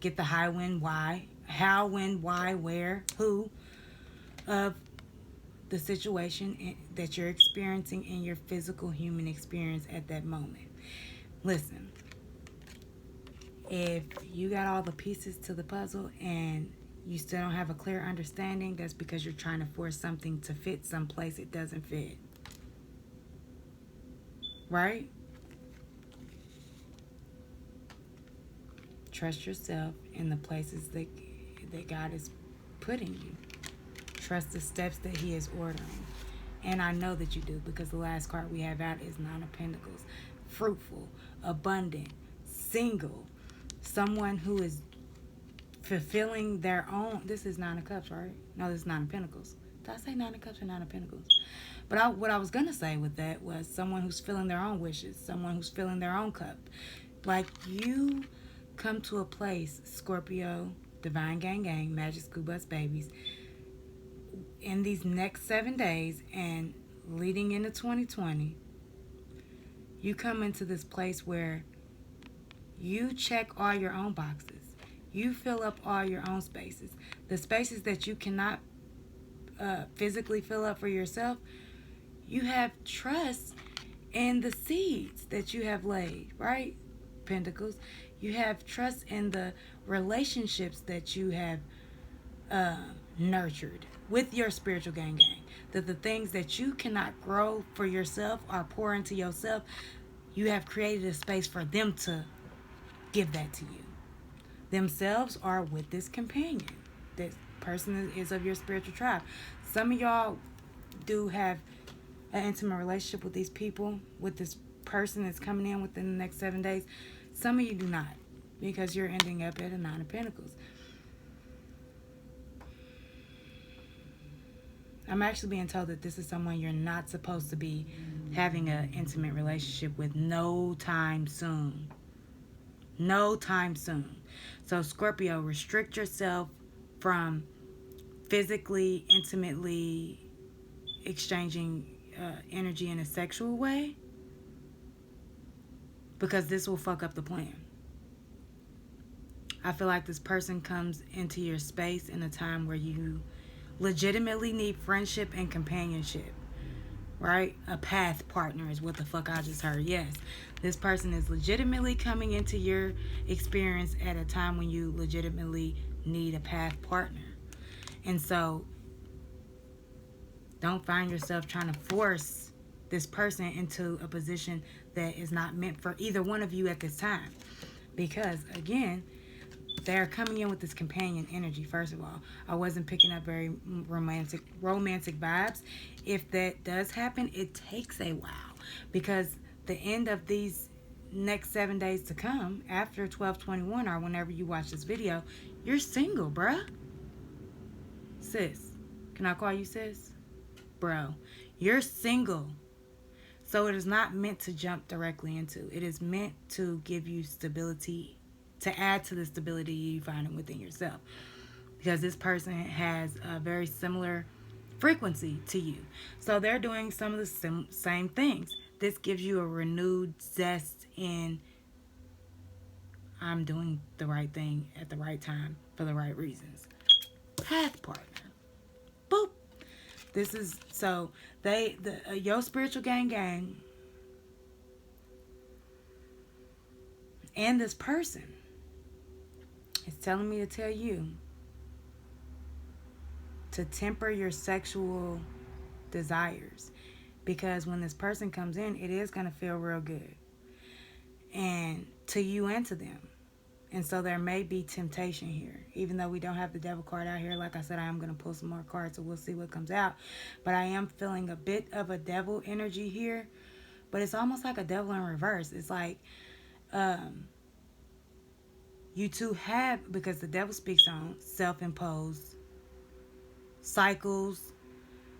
get the how, when, why, where, who of the situation that you're experiencing in your physical human experience at that moment. Listen, if you got all the pieces to the puzzle and you still don't have a clear understanding, that's because you're trying to force something to fit someplace it doesn't fit. Right? Trust yourself in the places that God is putting you. Trust the steps that He is ordering. And I know that you do, because the last card we have out is Nine of Pentacles. Fruitful, abundant, single, someone who is fulfilling their own. This is Nine of Cups, right? No, this is Nine of Pentacles. Did I say Nine of Cups or Nine of Pentacles? But what I was going to say with that was someone who's filling their own wishes, someone who's filling their own cup. Like, you come to a place, Scorpio, Divine Gang, Magic School Bus Babies, in these next 7 days and leading into 2020, you come into this place where you check all your own boxes. You fill up all your own spaces. The spaces that you cannot physically fill up for yourself, you have trust in the seeds that you have laid, right? Pentacles. You have trust in the relationships that you have nurtured with your spiritual gang. That the things that you cannot grow for yourself or pour into yourself, you have created a space for them to give that to you. Themselves are with this companion. This person is of your spiritual tribe. Some of y'all do have an intimate relationship with these people, with this person that's coming in within the next 7 days. Some of you do not, because you're ending up at a Nine of Pentacles. I'm actually being told that this is someone you're not supposed to be having an intimate relationship with no time soon. No time soon. So Scorpio, restrict yourself from physically, intimately exchanging energy in a sexual way, because this will fuck up the plan. I feel like this person comes into your space in a time where you legitimately need friendship and companionship, right? A path partner is what the fuck I just heard. Yes, this person is legitimately coming into your experience at a time when you legitimately need a path partner. And so don't find yourself trying to force this person into a position that is not meant for either one of you at this time. Because, again, they're coming in with this companion energy. First of all, I wasn't picking up very romantic vibes. If that does happen, it takes a while, because the end of these next 7 days to come, after 12/21 or whenever you watch this video, you're single, bruh. Sis, can I call you sis? Bro, you're single. So it is not meant to jump directly into. It is meant to give you stability, to add to the stability you find within yourself. Because this person has a very similar frequency to you. So they're doing some of the same things. This gives you a renewed zest in, I'm doing the right thing at the right time for the right reasons. Path partner. Boop. This is so your spiritual gang and this person is telling me to tell you to temper your sexual desires, because when this person comes in, it is going to feel real good, and to you and to them. And so there may be temptation here, even though we don't have the devil card out here. Like I said, I am going to pull some more cards, so we'll see what comes out. But I am feeling a bit of a devil energy here, but it's almost like a devil in reverse. It's like you two have, because the devil speaks on self-imposed cycles,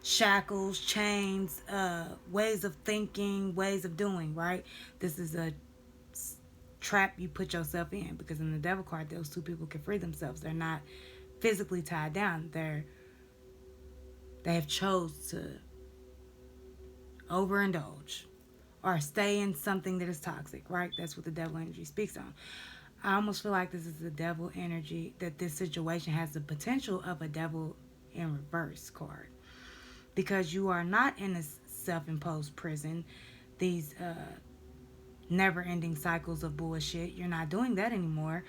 shackles, chains, ways of thinking, ways of doing, right? This is a trap you put yourself in, because in the devil card, those two people can free themselves. They're not physically tied down. They have chose to overindulge or stay in something that is toxic, right? That's what the devil energy speaks on. I almost feel like this is the devil energy, that this situation has the potential of a devil in reverse card, because you are not in a self-imposed prison. These never-ending cycles of bullshit, you're not doing that anymore.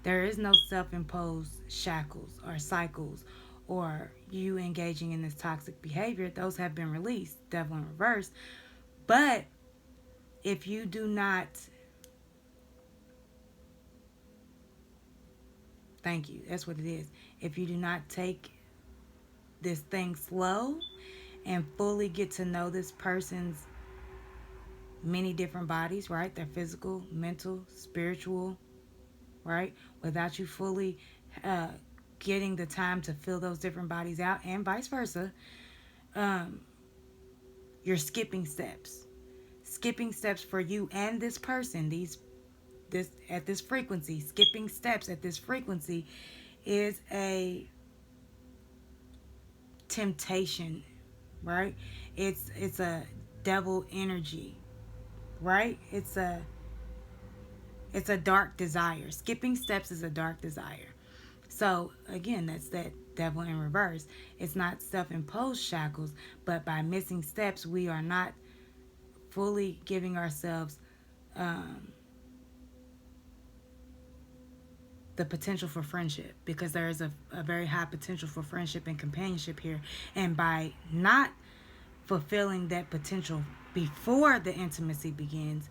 There is no self-imposed shackles or cycles or you engaging in this toxic behavior. Those have been released, devil in reverse. But if you do not, thank you, that's what it is. If you do not take this thing slow and fully get to know this person's many different bodies, right? Their physical, mental, spiritual, right? Without you fully getting the time to fill those different bodies out, and vice versa, you're skipping steps. Skipping steps for you and this person, at this frequency, skipping steps at this frequency is a temptation, right? It's a devil energy, right? It's a dark desire. Skipping steps is a dark desire. So again, that's that devil in reverse. It's not self-imposed shackles, but by missing steps, we are not fully giving ourselves the potential for friendship, because there is a very high potential for friendship and companionship here. And by not fulfilling that potential before the intimacy begins,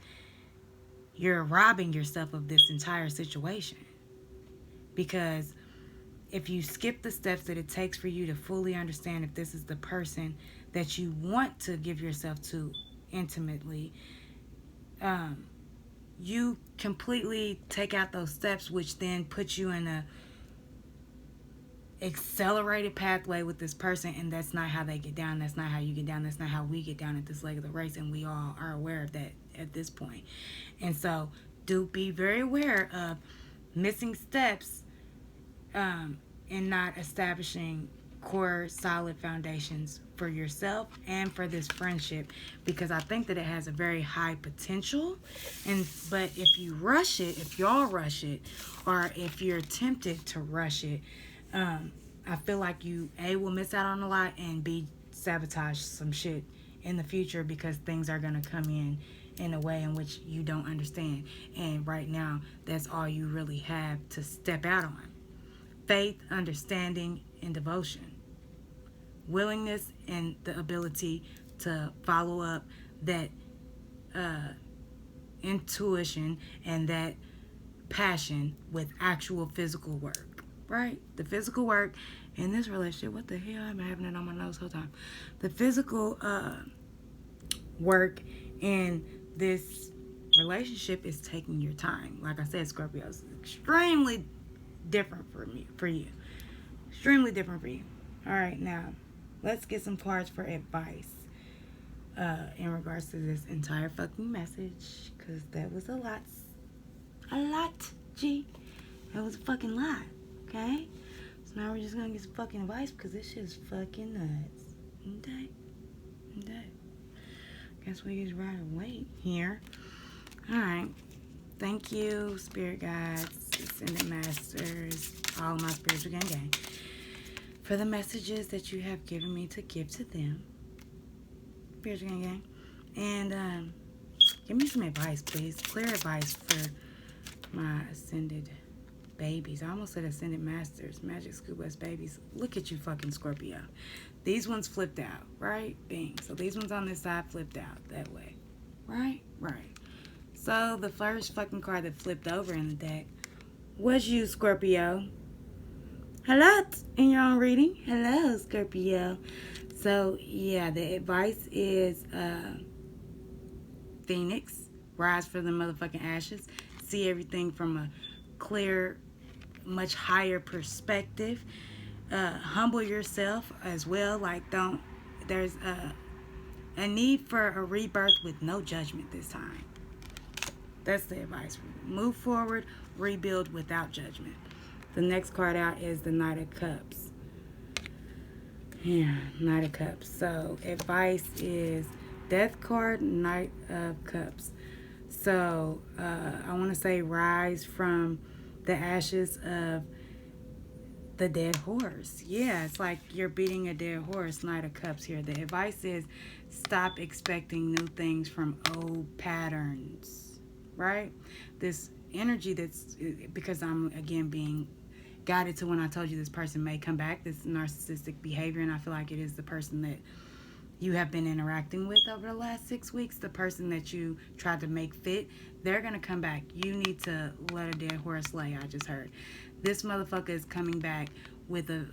you're robbing yourself of this entire situation. Because if you skip the steps that it takes for you to fully understand if this is the person that you want to give yourself to intimately, you completely take out those steps, which then puts you in a accelerated pathway with this person, and that's not how they get down. That's not how you get down. That's not how we get down at this leg of the race, and we all are aware of that at this point. And so do be very aware of missing steps and not establishing core solid foundations for yourself and for this friendship, because I think that it has a very high potential. But if you rush it, if y'all rush it, or if you're tempted to rush it, I feel like you will miss out on a lot, and sabotage some shit in the future, because things are going to come in a way in which you don't understand. And right now, that's all you really have to step out on. Faith, understanding, and devotion. Willingness and the ability to follow up that intuition and that passion with actual physical work, right? The physical work in this relationship, what the hell? I've been having it on my nose the whole time. The physical work in this relationship is taking your time. Like I said, Scorpio is extremely different for you. Extremely different for you. All right, now let's get some cards for advice in regards to this entire fucking message, because that was a lot, G. That was a fucking lot, okay? So now we're just gonna get some fucking advice, because this shit is fucking nuts. Okay? Guess we just ride and wait here. Alright. Thank you, spirit guides, ascended masters, all of my spiritual gang, for the messages that you have given me to give to them. Spiritual gang. And give me some advice, please. Clear advice for my ascended babies. I almost said ascended masters, magic school bus babies. Look at you, fucking Scorpio. These ones flipped out, right? Bing. So these ones on this side flipped out that way. Right? So the first fucking card that flipped over in the deck was you, Scorpio. Hello, in your own reading. Hello, Scorpio. So yeah, the advice is Phoenix, rise from the motherfucking ashes. See everything from a clear, much higher perspective. Humble yourself as well. Like, there's a need for a rebirth with no judgment this time. That's the advice. Move forward, rebuild without judgment. The next card out is the Knight of Cups. Yeah, Knight of Cups. So advice is Death card, Knight of Cups. So I want to say rise from the ashes of the dead horse. Yeah, it's like you're beating a dead horse. Knight of Cups here. The advice is stop expecting new things from old patterns, right? This energy that's, because I'm again being guided to when I told you this person may come back, this narcissistic behavior, and I feel like it is the person that you have been interacting with over the last 6 weeks, the person that you tried to make fit. They're going to come back. You need to let a dead horse lay, I just heard. This motherfucker is coming back with a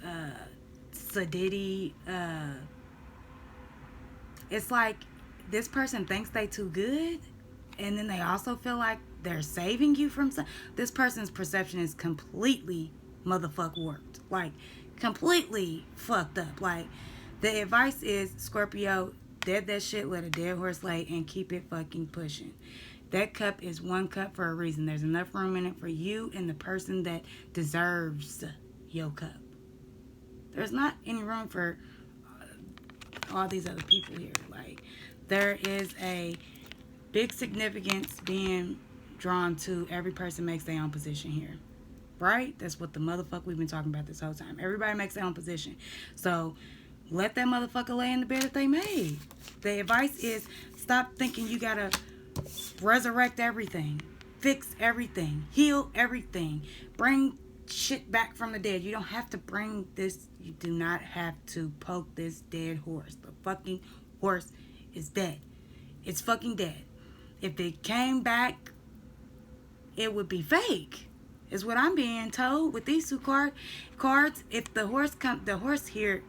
sedity. It's like this person thinks they too good, and then they also feel like they're saving you from something. This person's perception is completely motherfuck warped. Like, completely fucked up. Like, the advice is, Scorpio, dead that shit, let a dead horse lay, and keep it fucking pushing. That cup is one cup for a reason. There's enough room in it for you and the person that deserves your cup. There's not any room for all these other people here. Like, there is a big significance being drawn to every person makes their own position here. Right? That's what the motherfucker we've been talking about this whole time. Everybody makes their own position. So let that motherfucker lay in the bed that they made. The advice is stop thinking you gotta resurrect everything, fix everything, heal everything, bring shit back from the dead. You don't have to bring this. You do not have to poke this dead horse. The fucking horse is dead. It's fucking dead. If it came back, it would be fake, is what I'm being told with these two cards. If the horse the horse here,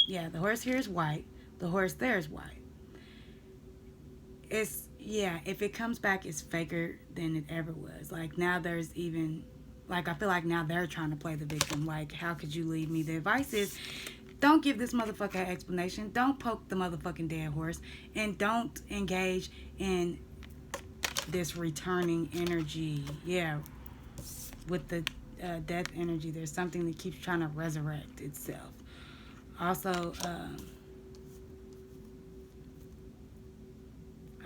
yeah, the horse here is white. The horse there is white. It's, yeah, if it comes back, it's faker than it ever was. Like, now there's even, like, I feel like now they're trying to play the victim. Like, how could you leave me? The advice is, don't give this motherfucker an explanation. Don't poke the motherfucking dead horse. And don't engage in this returning energy. Yeah, with the death energy, there's something that keeps trying to resurrect itself. Also,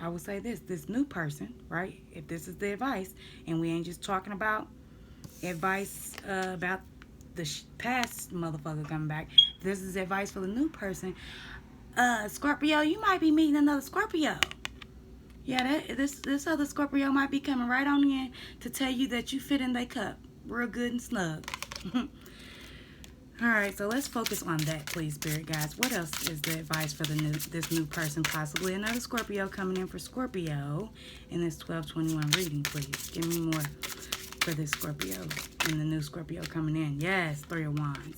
I would say this new person, right? If this is the advice, and we ain't just talking about advice about the past motherfucker coming back. This is advice for the new person. Scorpio, you might be meeting another Scorpio. Yeah, this other Scorpio might be coming right on in to tell you that you fit in their cup real good and snug. All right, so let's focus on that, please, Spirit guys. What else is the advice for this new person? Possibly another Scorpio coming in for Scorpio in this 12/21 reading, please. Give me more for this Scorpio and the new Scorpio coming in. Yes, 3 of Wands.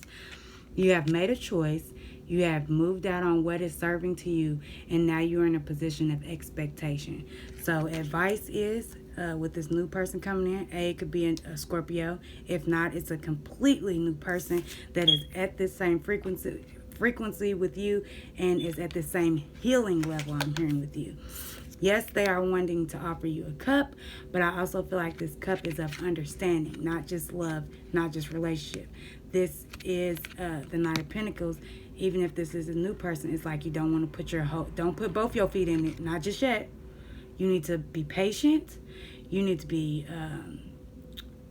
You have made a choice. You have moved out on what is serving to you, and now you're in a position of expectation. So advice is, with this new person coming in, it could be a Scorpio. If not, it's a completely new person that is at this same frequency with you and is at the same healing level I'm hearing with you. Yes, they are wanting to offer you a cup, but I also feel like this cup is of understanding, not just love, not just relationship. This is the Knight of Pentacles. Even if this is a new person, it's like you don't want to put don't put both your feet in it, not just yet. You need to be patient. You need to be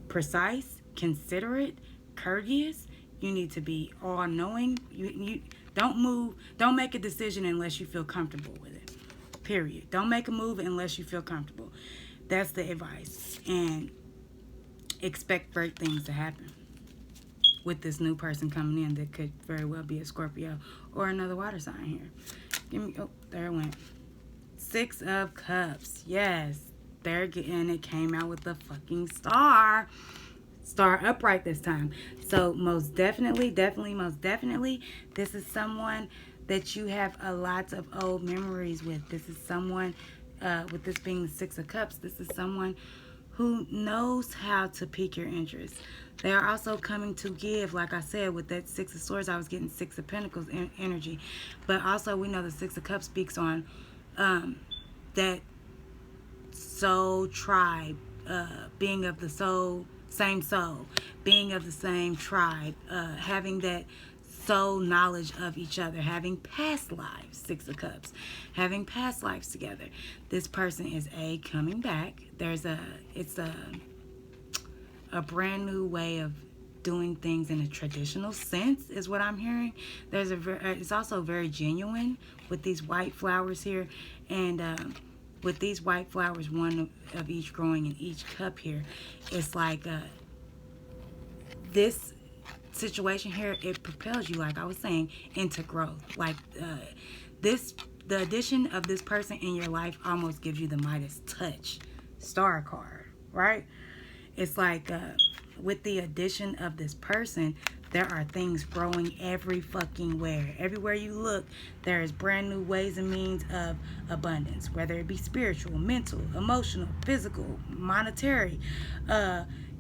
precise, considerate, courteous. You need to be all-knowing. You don't make a decision unless you feel comfortable with it. Period. Don't make a move unless you feel comfortable. That's the advice. And expect great things to happen with this new person coming in that could very well be a Scorpio or another water sign here. Oh, there it went. 6 of Cups. Yes. There again, it came out with the fucking star. Star upright this time. So most definitely, most definitely, this is someone that you have a lot of old memories with. This is someone, with this being the 6 of Cups, this is someone who knows how to pique your interest. They are also coming to give, like I said, with that 6 of Swords, I was getting 6 of Pentacles energy. But also, we know the 6 of Cups speaks on that soul tribe, being of the same soul, being of the same tribe, having that soul knowledge of each other, having past lives, 6 of Cups, having past lives together. This person is coming back. It's a brand new way of doing things in a traditional sense is what I'm hearing. It's also very genuine with these white flowers here, and with these white flowers, one of each growing in each cup here, it's like this situation here, it propels you, like I was saying, into growth. Like the addition of this person in your life almost gives you the Midas touch star card, right? It's like with the addition of this person, there are things growing every fucking where. Everywhere you look, there is brand new ways and means of abundance, whether it be spiritual, mental, emotional, physical, monetary,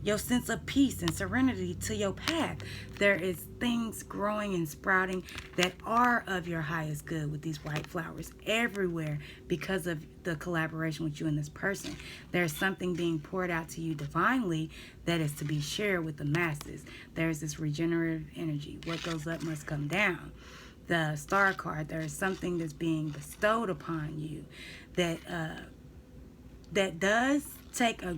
your sense of peace and serenity to your path. There is things growing and sprouting that are of your highest good with these white flowers everywhere because of the collaboration with you and this person. There's something being poured out to you divinely that is to be shared with the masses. There's this regenerative energy. What goes up must come down. The star card, there is something that's being bestowed upon you that does take a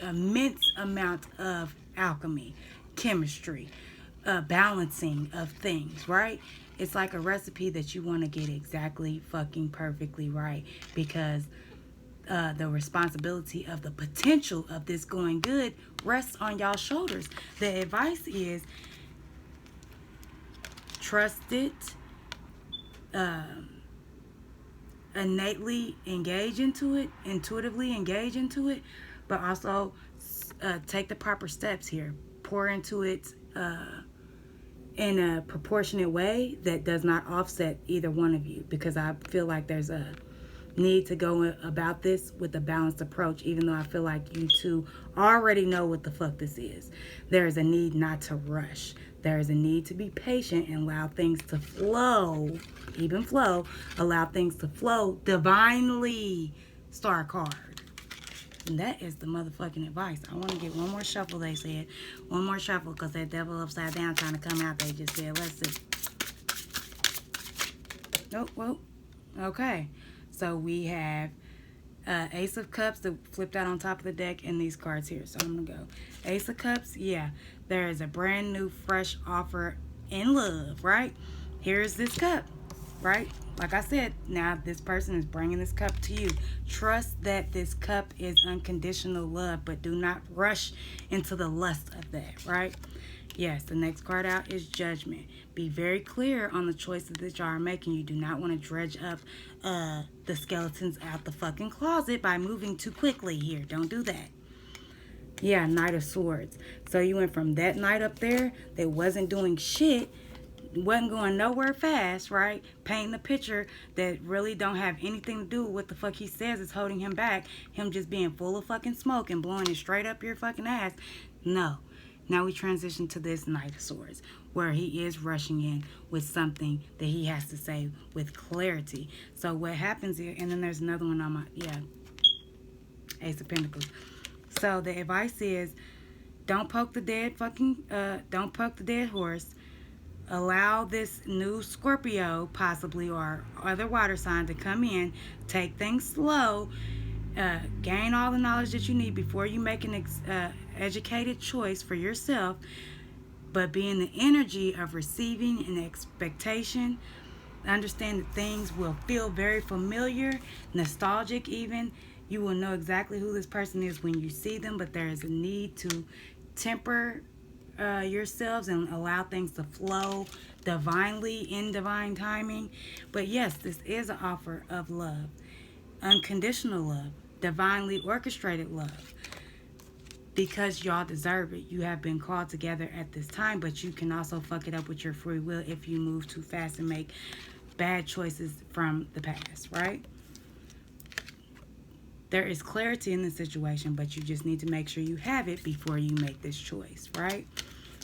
immense amount of alchemy, chemistry, balancing of things, right? It's like a recipe that you want to get exactly fucking perfectly right, because the responsibility of the potential of this going good rests on y'all's shoulders. The advice is trust it, innately engage into it, intuitively engage into it, but also take the proper steps here. Pour into it in a proportionate way that does not offset either one of you, because I feel like there's a need to go about this with a balanced approach, even though I feel like you two already know what the fuck this is. There is a need not to rush. There is a need to be patient and allow things to flow, allow things to flow divinely, star card. And that is the motherfucking advice. I want to get one more shuffle, they said. One more shuffle, because that devil upside down trying to come out, they just said, let's see. Oh, well, okay. So we have Ace of Cups that flipped out on top of the deck, and these cards here. So I'm going to go. Ace of Cups, yeah. There is a brand new, fresh offer in love, right? Here's this cup, right? Like I said, now this person is bringing this cup to you. Trust that this cup is unconditional love, but do not rush into the lust of that, right? Yes, the next card out is Judgment. Be very clear on the choices that y'all are making. You do not want to dredge up the skeletons out the fucking closet by moving too quickly here. Don't do that. Yeah, Knight of Swords. So you went from that knight up there that wasn't doing shit, wasn't going nowhere fast, right? Painting a picture that really don't have anything to do with what the fuck he says is holding him back. Him just being full of fucking smoke and blowing it straight up your fucking ass. No. Now we transition to this Knight of Swords, where he is rushing in with something that he has to say with clarity. So what happens here, and then there's another one on my, Ace of Pentacles. So the advice is, don't poke the dead horse. Allow this new Scorpio, possibly, or other water sign to come in. Take things slow. Gain all the knowledge that you need before you make an educated choice for yourself. But be in the energy of receiving and expectation. Understand that things will feel very familiar, nostalgic even. You will know exactly who this person is when you see them, but there is a need to temper yourselves and allow things to flow divinely in divine timing. But yes, this is an offer of love, unconditional love, divinely orchestrated love, because y'all deserve it. You have been called together at this time, but you can also fuck it up with your free will if you move too fast and make bad choices from the past, right? There is clarity in the situation, but you just need to make sure you have it before you make this choice, right?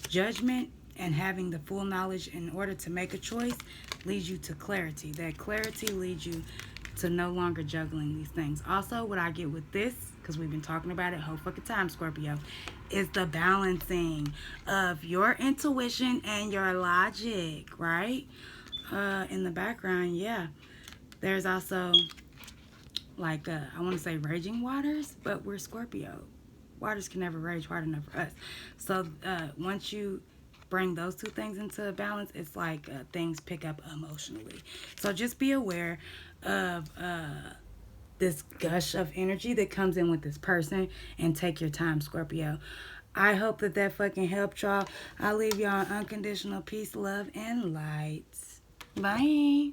Judgment and having the full knowledge in order to make a choice leads you to clarity. That clarity leads you to no longer juggling these things. Also, what I get with this, because we've been talking about it whole fucking time, Scorpio, is the balancing of your intuition and your logic, right? In the background, yeah. There's also, like, I want to say raging waters, but we're Scorpio. Waters can never rage hard enough for us. So once you bring those two things into balance, it's like things pick up emotionally. So just be aware of this gush of energy that comes in with this person, and take your time, Scorpio. I hope that fucking helped y'all. I'll leave y'all unconditional peace, love, and light. Bye.